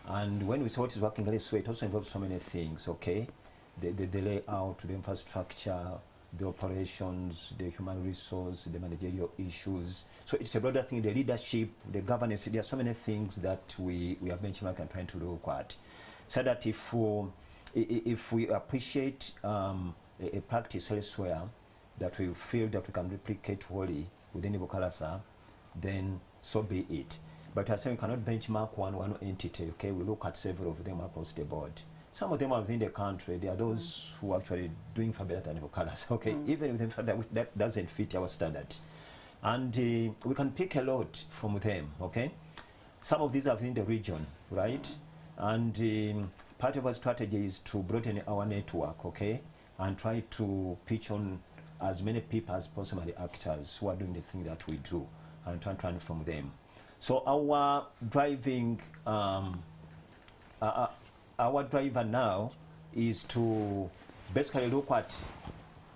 And when we say what is working elsewhere, it also involves so many things, okay. the layout, the infrastructure, the operations, the human resource, the managerial issues. So it's a broader thing, the leadership, the governance. There are so many things that we are benchmarking and trying to look at. So that if we appreciate a practice elsewhere that we feel that we can replicate wholly within Bukalasa, then so be it. But I say we cannot benchmark one entity, okay? We look at several of them across the board. Some of them are within the country. There are those who are actually doing far better than Bukalasa, okay? Even if that doesn't fit our standard. And we can pick a lot from them, okay? Some of these are within the region, right? And part of our strategy is to broaden our network, okay? And try to pitch on as many people as possible, the actors who are doing the thing that we do, and try to learn from them. So our driving, our driver now is to basically look at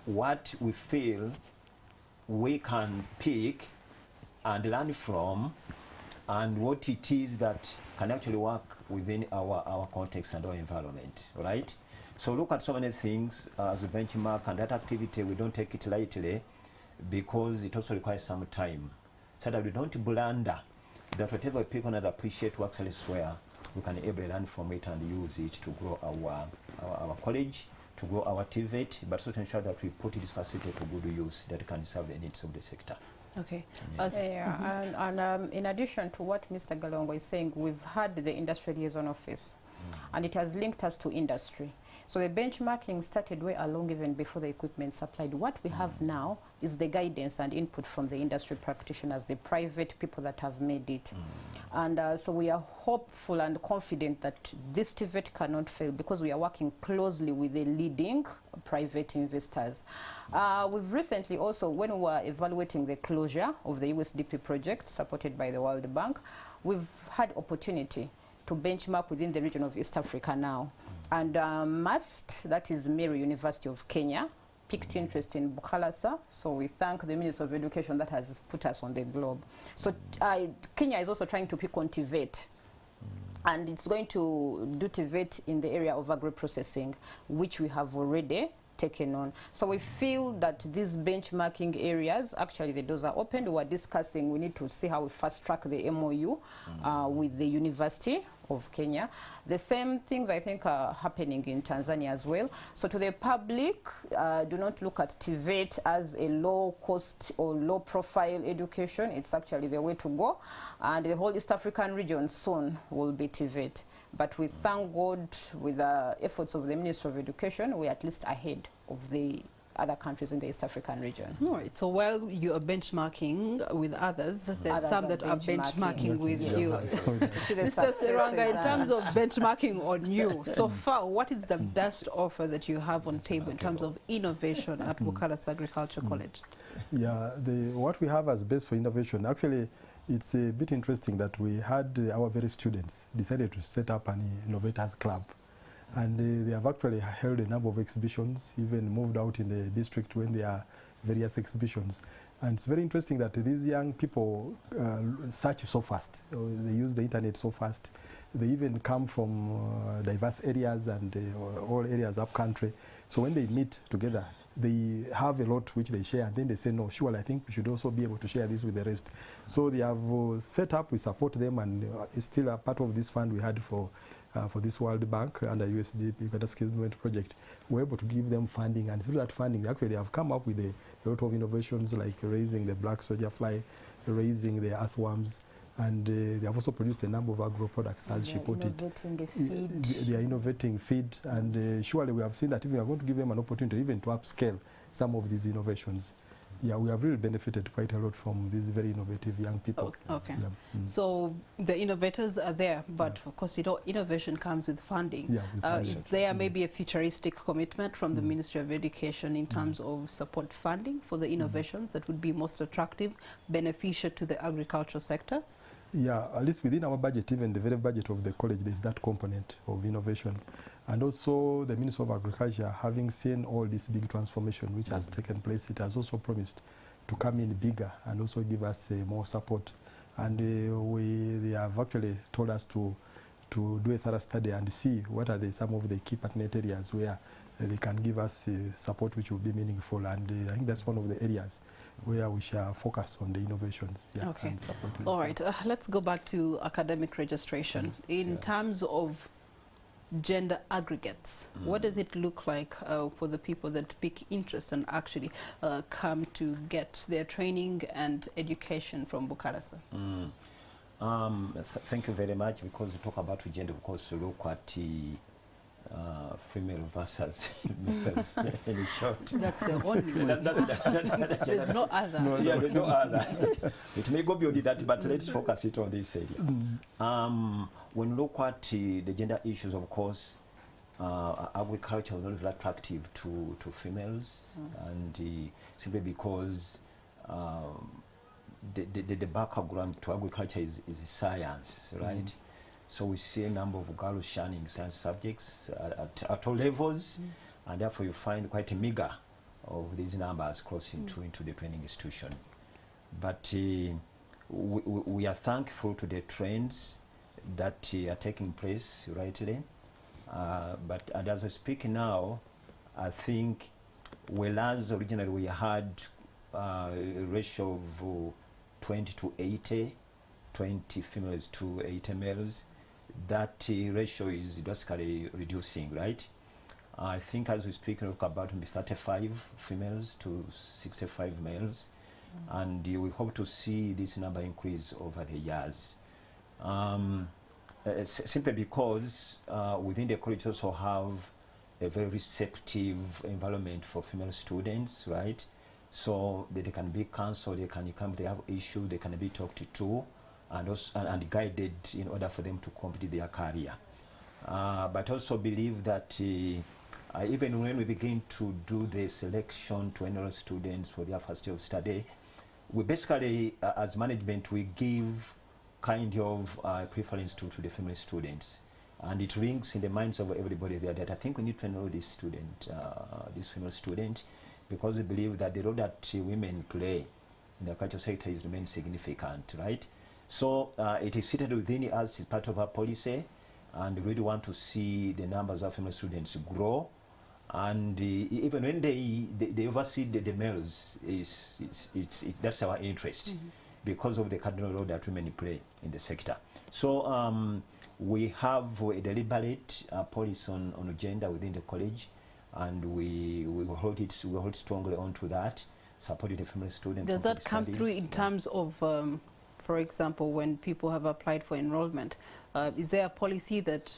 what we feel we can pick and learn from, and what it is that can actually work within our context and our environment, right? So look at so many things as a benchmark, and that activity, we don't take it lightly because it also requires some time. So that we don't blunder, that whatever we pick on and appreciate works elsewhere, we can able to learn from it and use it to grow our college, to grow our TVET, but also to ensure that we put this facility to good use that can serve the needs of the sector. Okay. Yes. And in addition to what Mr. Galongo is saying, we've had the Industry Liaison Office, and it has linked us to industry. So the benchmarking started way along even before the equipment supplied. What we have now is the guidance and input from the industry practitioners, the private people that have made it. And so we are hopeful and confident that this TVET cannot fail because we are working closely with the leading private investors. We've recently also, when we were evaluating the closure of the USDP project supported by the World Bank, we've had opportunity to benchmark within the region of East Africa now. And MUST, that is Mary University of Kenya, picked interest in Bukalasa. So we thank the Minister of Education that has put us on the globe. So Kenya is also trying to pick on TVET. And it's going to do TVET in the area of agri-processing, which we have already taken on. So we feel that these benchmarking areas, actually the doors are open. We are discussing, we need to see how we fast track the MOU with the University of Kenya. The same things I think are happening in Tanzania as well. So to the public, do not look at TVET as a low cost or low profile education. It's actually the way to go. And the whole East African region soon will be TVET. But we thank God with the efforts of the Ministry of Education, we're at least ahead of the other countries in the East African region. All right. So while you are benchmarking with others, there's some that are benchmarking with you. Mr. Seranga, in terms of benchmarking on you, so far, what is the best offer that you have on table in terms of innovation at Bukalasa Agriculture College? Yeah, what we have as base for innovation, actually, it's a bit interesting that we had our very students decided to set up an innovators club. And they have actually held a number of exhibitions, even moved out in the district when there are various exhibitions. And it's very interesting that these young people search so fast. They use the internet so fast. They even come from diverse areas and all areas up country. So when they meet together, they have a lot which they share, and then they say, no, surely I think we should also be able to share this with the rest. So they have set up, we support them, and it's still a part of this fund we had for this World Bank under USDP, Uganda Skills Development Project. We're able to give them funding, and through that funding, actually they have come up with a lot of innovations like raising the black soldier fly, raising the earthworms, and they have also produced a number of agro products, as she put it. They are innovating feed, and surely we have seen that if we are going to give them an opportunity even to upscale some of these innovations, yeah, we have really benefited quite a lot from these very innovative young people. Okay. Yeah. So the innovators are there, but of course, you know, innovation comes with funding. Yeah, is there maybe a futuristic commitment from the Ministry of Education in terms of support funding for the innovations that would be most attractive, beneficial to the agricultural sector? Yeah, at least within our budget, even the very budget of the college, there's that component of innovation. And also the Ministry of Agriculture, having seen all this big transformation which has taken place, it has also promised to come in bigger and also give us more support. And they have actually told us to do a thorough study and see what are some of the key pertinent areas where they can give us support which will be meaningful. And I think that's one of the areas where we shall focus on the innovations. Yeah, okay. And support. All right. Let's go back to academic registration. In terms of gender aggregates, what does it look like for the people that pick interest and actually come to get their training and education from Bukalasa? Thank you very much. Because we talk about gender, of course, look at female versus males. In short, that's the only one. There's no other. There's no other. It may go beyond that, but let's focus it on this area. When we look at the gender issues, of course, agriculture is not very attractive to females, and simply because the background to agriculture is science, right? So we see a number of girls shunning science subjects at all levels, and therefore you find quite a meager of these numbers crossing into the training institution. But we are thankful to the trends that are taking place rightly. But as we speak now, I think whereas originally we had a ratio of 20 to 80, 20 females to 80 males, that ratio is drastically reducing, right? I think as we speak, we look about maybe 35 females to 65 males, and we hope to see this number increase over the years. Simply because within the college also have a very receptive environment for female students, right? So that they can be counseled, they can come, they have issues, they can be talked to, and also and guided in order for them to complete their career. But also believe that even when we begin to do the selection to enroll students for their first year of study, we basically, as management, we give kind of preference to the female students. And it rings in the minds of everybody there that I think we need to enroll this student, this female student, because we believe that the role that women play in the cultural sector is remain significant, right? So it is seated within us, it's part of our policy, and we really want to see the numbers of female students grow. And even when they oversee the males, that's our interest, because of the cardinal role that women play in the sector. So we have a deliberate policy on gender within the college, and we hold strongly onto that, supporting the female students. Does that come through in terms of, for example, when people have applied for enrollment, is there a policy that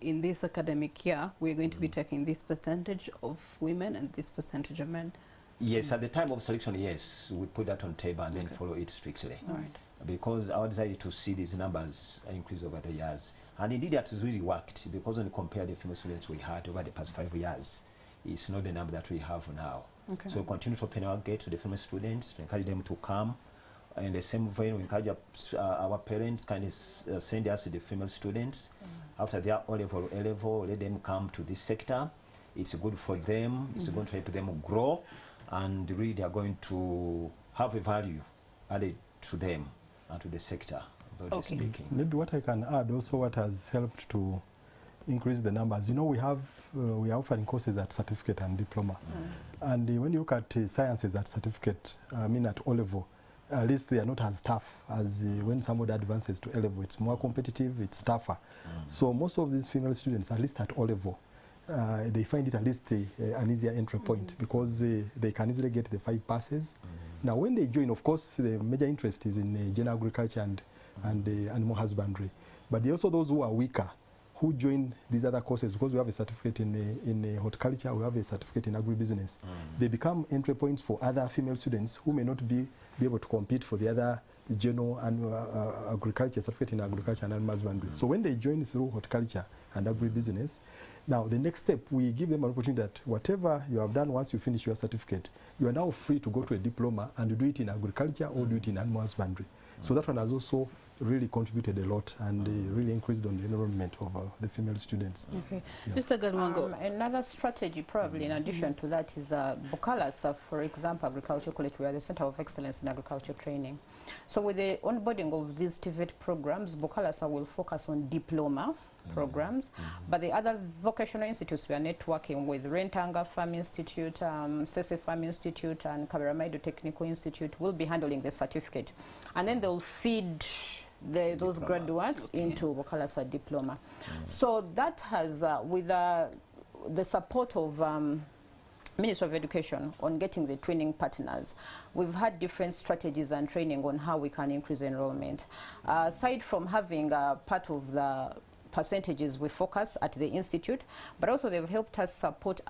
in this academic year we're going to be taking this percentage of women and this percentage of men? Yes, at the time of selection, yes, we put that on table and then follow it strictly. All right. Because our desire is to see these numbers increase over the years. And indeed that has really worked, because when you compare the female students we had over the past 5 years, it's not the number that we have now. Okay. So we continue to open our gate to the female students, to encourage them to come. In the same vein, we encourage our parents kind of send us the female students. After their O-level, A-level, let them come to this sector. It's good for them, it's going to help them grow, and really they are going to have a value added to them and to the sector, broadly speaking. Maybe what I can add also, what has helped to increase the numbers, you know, we are offering courses at certificate and diploma. And when you look at sciences at certificate, I mean at O-level, at least they are not as tough as when somebody advances to A-level. It's more competitive, it's tougher. So most of these female students, at least at O-level, they find it at least an easier entry point, because they can easily get the 5 passes. Now when they join, of course, the major interest is in general agriculture and animal husbandry. But there are also those who are weaker, who join these other courses, because we have a certificate in horticulture, we have a certificate in agribusiness. They become entry points for other female students who may not be able to compete for the other general and agriculture, certificate in agriculture and animal husbandry. So when they join through horticulture and agribusiness, now the next step, we give them an opportunity that whatever you have done once you finish your certificate, you are now free to go to a diploma and do it in agriculture or do it in animal husbandry. So that one has also really contributed a lot and really increased on the enrollment of the female students. Okay. Mr. Galwango. Another strategy probably in addition to that is Bukalasa, for example, Agriculture College, we are the Center of Excellence in Agriculture Training. So with the onboarding of these TVET programs, Bukalasa will focus on diploma programs. But the other vocational institutes we are networking with, Rentanga Farm Institute, Sese Farm Institute, and Kabaramaido Technical Institute will be handling the certificate. And then they'll feed those graduates into Bukalasa diploma. So that has, with the support of Ministry of Education on getting the training partners, we've had different strategies and training on how we can increase enrollment. Aside from having part of the percentages we focus at the institute, but also they've helped us support,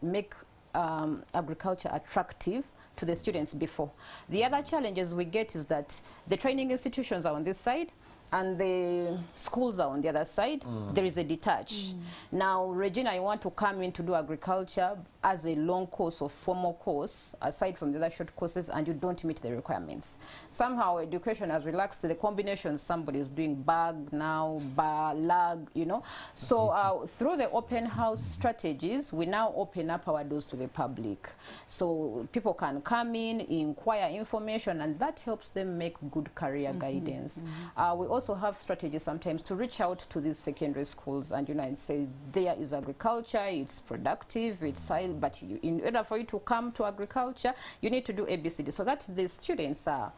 make agriculture attractive to the students before. The other challenges we get is that the training institutions are on this side and the schools are on the other side. There is a detach. Now, Regina, you want to come in to do agriculture as a long course or formal course, aside from the other short courses, and you don't meet the requirements. Somehow, education has relaxed the combination. Somebody is doing bag now, lag, you know. So through the open house strategies, we now open up our doors to the public. So people can come in, inquire information, and that helps them make good career guidance. We also have strategies sometimes to reach out to these secondary schools and, you know, and say, there is agriculture, it's productive, it's but in order for you to come to agriculture, you need to do ABCD, so that the students are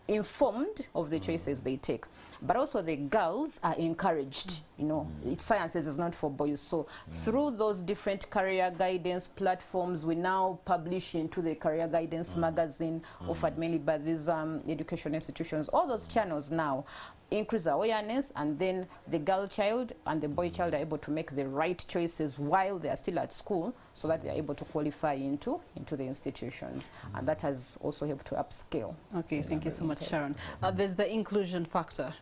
informed of the choices they take. But also the girls are encouraged, you know, sciences is not for boys. So through those different career guidance platforms, we now publish into the career guidance magazine offered mainly by these education institutions. All those channels now increase awareness, and then the girl child and the boy child are able to make the right choices while they are still at school, so that they are able to qualify into the institutions. And that has also helped to upscale. Okay, thank you so much, Sharon. There's the inclusion factor.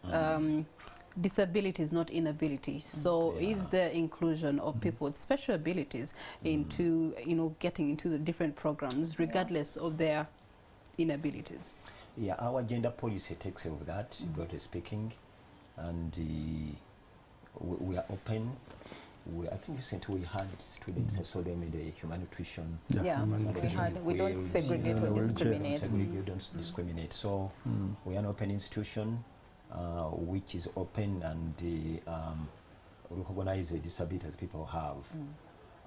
Disability is not inability. So is there inclusion of people with special abilities into, you know, getting into the different programs regardless of their inabilities? Yeah, our gender policy takes care of that, broadly speaking, and we are open. I think recently we had students, I saw them in the human nutrition. We don't segregate or discriminate. Don't discriminate. So we are an open institution which is open and recognize the disabilities people have.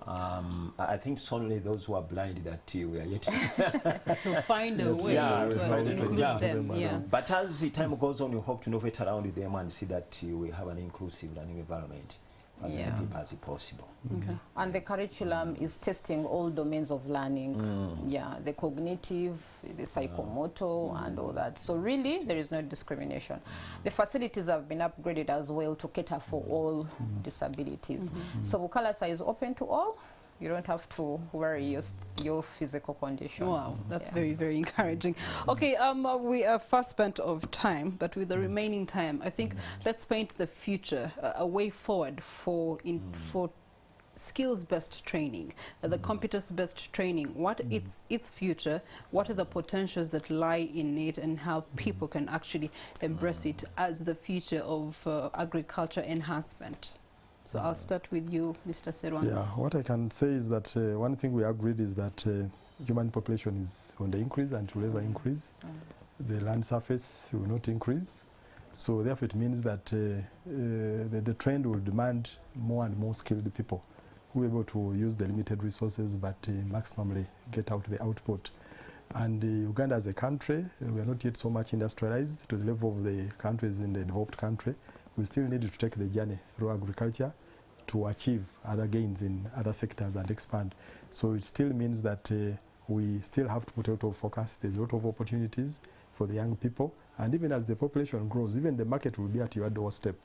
I think it's only those who are blind that we are yet to find a way to include them. But as the time goes on, we hope to innovate around them and see that we have an inclusive learning environment as many people as possible. And the curriculum is testing all domains of learning. The cognitive, the psychomotor, and all that. So really, there is no discrimination. The facilities have been upgraded as well to cater for all disabilities. So Bukalasa is open to all. You don't have to worry your physical condition. Wow, that's very, very encouraging. Okay, we are fast spent of time, but with the remaining time, I think let's paint the future, a way forward for skills-based training, the competence-based training. What its future? What are the potentials that lie in it, and how people can actually embrace it as the future of agriculture enhancement? So I'll start with you, Mr. Serwan. Yeah, what I can say is that one thing we agreed is that human population is on the increase and will ever increase. The land surface will not increase. So therefore it means that the trend will demand more and more skilled people who are able to use the limited resources but maximally get out the output. And Uganda as a country, we are not yet so much industrialized to the level of the countries in the developed country. We still need to take the journey through agriculture to achieve other gains in other sectors and expand. So it still means that we still have to put a lot of focus. There's a lot of opportunities for the young people. And even as the population grows, even the market will be at your doorstep.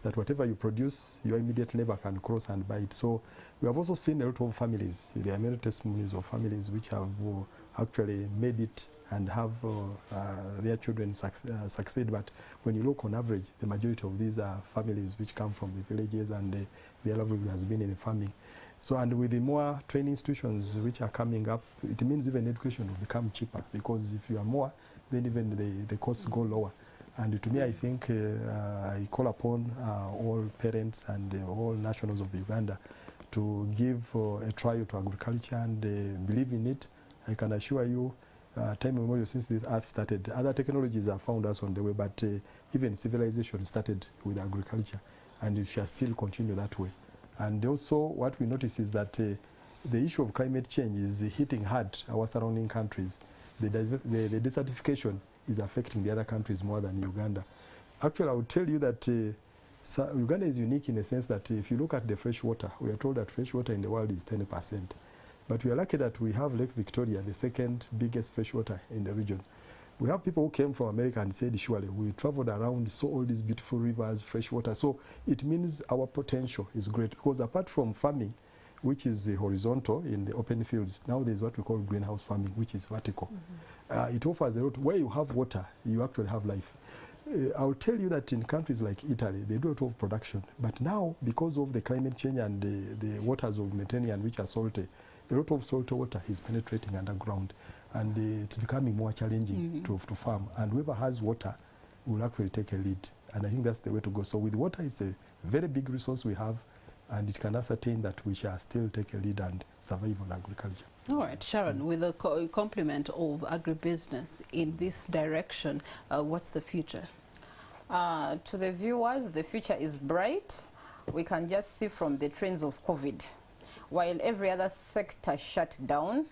That whatever you produce, your immediate neighbor can cross and buy it. So we have also seen a lot of families. There are many testimonies of families which have actually made it and have their children succeed. But when you look on average, the majority of these are families which come from the villages, and their livelihood has been in farming. So, and with the more training institutions which are coming up, it means even education will become cheaper, because if you are more, then even the costs go lower. And to me, I think I call upon all parents and all nationals of Uganda to give a try to agriculture and believe in it. I can assure you, time immemorial since the earth started, other technologies have found us on the way, but even civilization started with agriculture. and we shall still continue that way. And also what we notice is that the issue of climate change is hitting hard our surrounding countries. The desertification is affecting the other countries more than Uganda. Actually, I would tell you that Uganda is unique in the sense that if you look at the fresh water, we are told that fresh water in the world is 10%. But we are lucky that we have Lake Victoria, the second biggest freshwater in the region. We have people who came from America and said, surely, we traveled around, saw all these beautiful rivers, fresh water. So it means our potential is great, because apart from farming, which is horizontal in the open fields, now there's what we call greenhouse farming, which is vertical. It offers a lot. Where you have water, you actually have life. I'll tell you that in countries like Italy, they do a lot of production. But now, because of the climate change and the waters of Mediterranean, which are salty, a lot of salt water is penetrating underground, and it's becoming more challenging to farm. And whoever has water will actually take a lead. And I think that's the way to go. So with water, it's a very big resource we have, and it can ascertain that we shall still take a lead and survive on agriculture. All right, Sharon, with a complement of agribusiness in this direction, what's the future? To the viewers, the future is bright. We can just see from the trends of COVID. While every other sector shut down,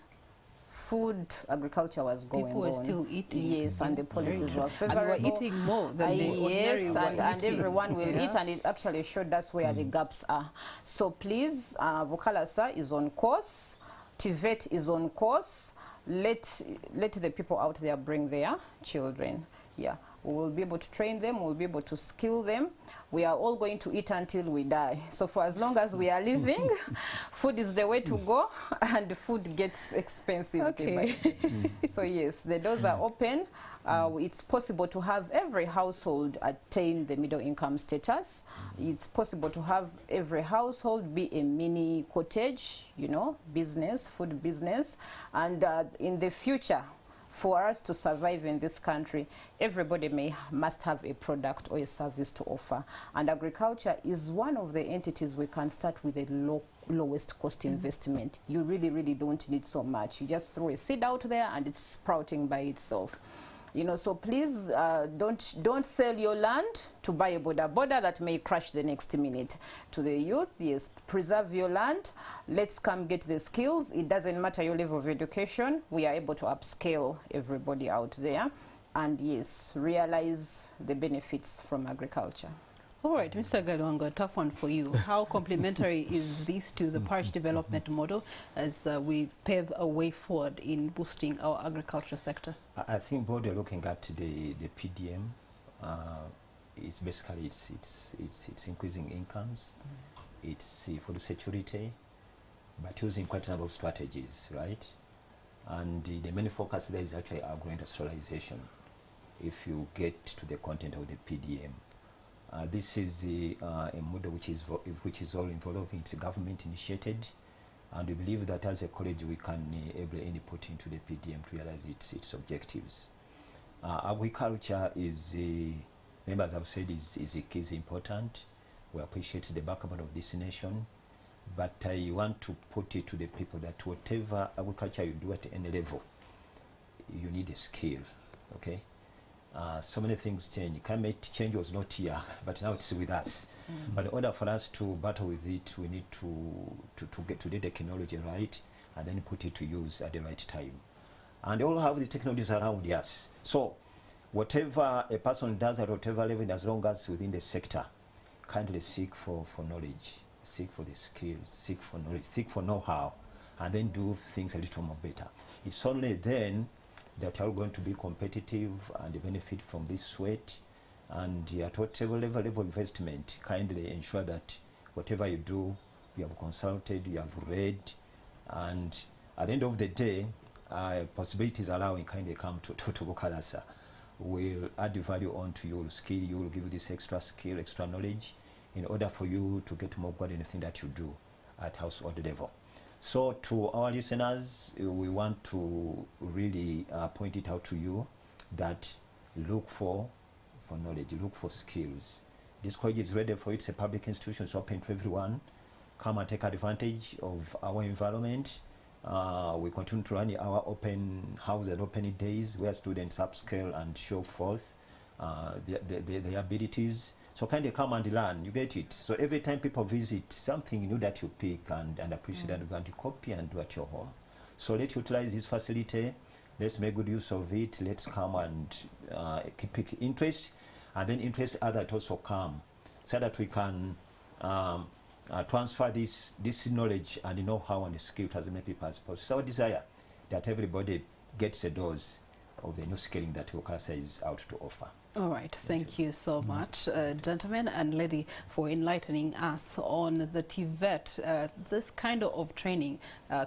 food, agriculture was going on. People were still eating. Yes, and the policies were favorable. And we're eating more than they yes, and everyone will eat, and it actually showed us where the gaps are. So please, Bukalasa is on course. TVET is on course. Let the people out there bring their children. Yeah, we will be able to train them, we'll be able to skill them. We are all going to eat until we die. So for as long as we are living, food is the way to go, and food gets expensive. Okay. So yes, the doors are open. It's possible to have every household attain the middle income status. It's possible to have every household be a mini cottage, you know, business, food business. And in the future, for us to survive in this country, everybody must have a product or a service to offer. And agriculture is one of the entities we can start with a lowest cost investment. You really, really don't need so much. You just throw a seed out there and it's sprouting by itself. You know, so please don't sell your land to buy a boda that may crash the next minute. To the youth, yes, preserve your land. Let's come get the skills. It doesn't matter your level of education. We are able to upscale everybody out there. And yes, realize the benefits from agriculture. All right, Mr. Galwanga, a tough one for you. How complementary is this to the parish development model as we pave a way forward in boosting our agriculture sector? I think what you're looking at the PDM is basically it's increasing incomes, it's food security, but using quite a number of strategies, right? And the main focus there is actually agro-industrialization. If you get to the content of the PDM. This is a model which is all involving, it's government initiated, and we believe that as a college we can able input into the PDM to realize its objectives. Agriculture is, members have said, is important. We appreciate the backbone of this nation, but I want to put it to the people that whatever agriculture you do at any level, you need a skill, okay? So many things change. Climate change was not here, but now it's with us. But in order for us to battle with it, we need to get the technology right and then put it to use at the right time. And they all have the technologies around us. So whatever a person does at whatever level, as long as within the sector, kindly seek for knowledge, seek for the skills, seek for knowledge, seek for know-how, and then do things a little more better. It's only then that are going to be competitive and benefit from this sweat, and at whatever level of investment, kindly ensure that whatever you do, you have consulted, you have read, and at the end of the day, possibilities allowing, kindly come to Bukalasa. We'll add value onto your skill, you will give this extra skill, extra knowledge, in order for you to get more good in anything that you do at household level. So to our listeners, we want to really point it out to you that look for knowledge, look for skills. This college is ready for it. It's a public institution, it's open to everyone. Come and take advantage of our environment. We continue to run our open house and open days where students upscale and show forth their abilities. So kind of come and learn, you get it. So every time people visit, something new that you pick and appreciate and want to copy and do at your home. So let's utilize this facility. Let's make good use of it. Let's come and pick interest, and then interest others also come, so that we can transfer this knowledge and know-how and skill to as many people as possible. So our desire that everybody gets a dose of the new skilling that Bukalasa is out to offer. All right, thank you so much, gentlemen and lady, for enlightening us on the TVET. This kind of training,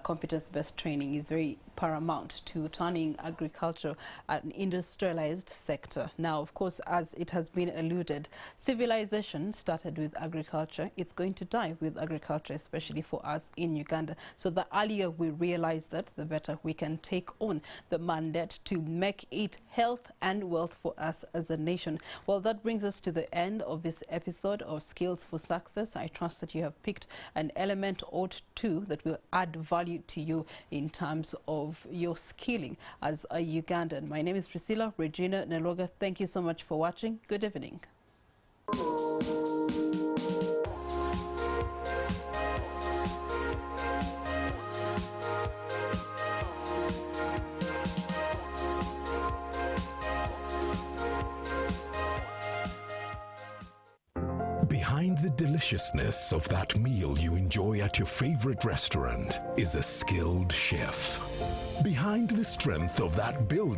competence-based training, is very paramount to turning agriculture an industrialized sector. Now, of course, as it has been alluded, civilization started with agriculture. It's going to die with agriculture, especially for us in Uganda. So the earlier we realize that, the better we can take on the mandate to make it health and wealth for us as a nation. Well, that brings us to the end of this episode of Skills for Success. I trust that you have picked an element or two that will add value to you in terms of your skilling as a Ugandan. My name is Priscilla Regina Neloga. Thank you so much for watching. Good evening. Behind the deliciousness of that meal you enjoy at your favorite restaurant is a skilled chef. Behind the strength of that building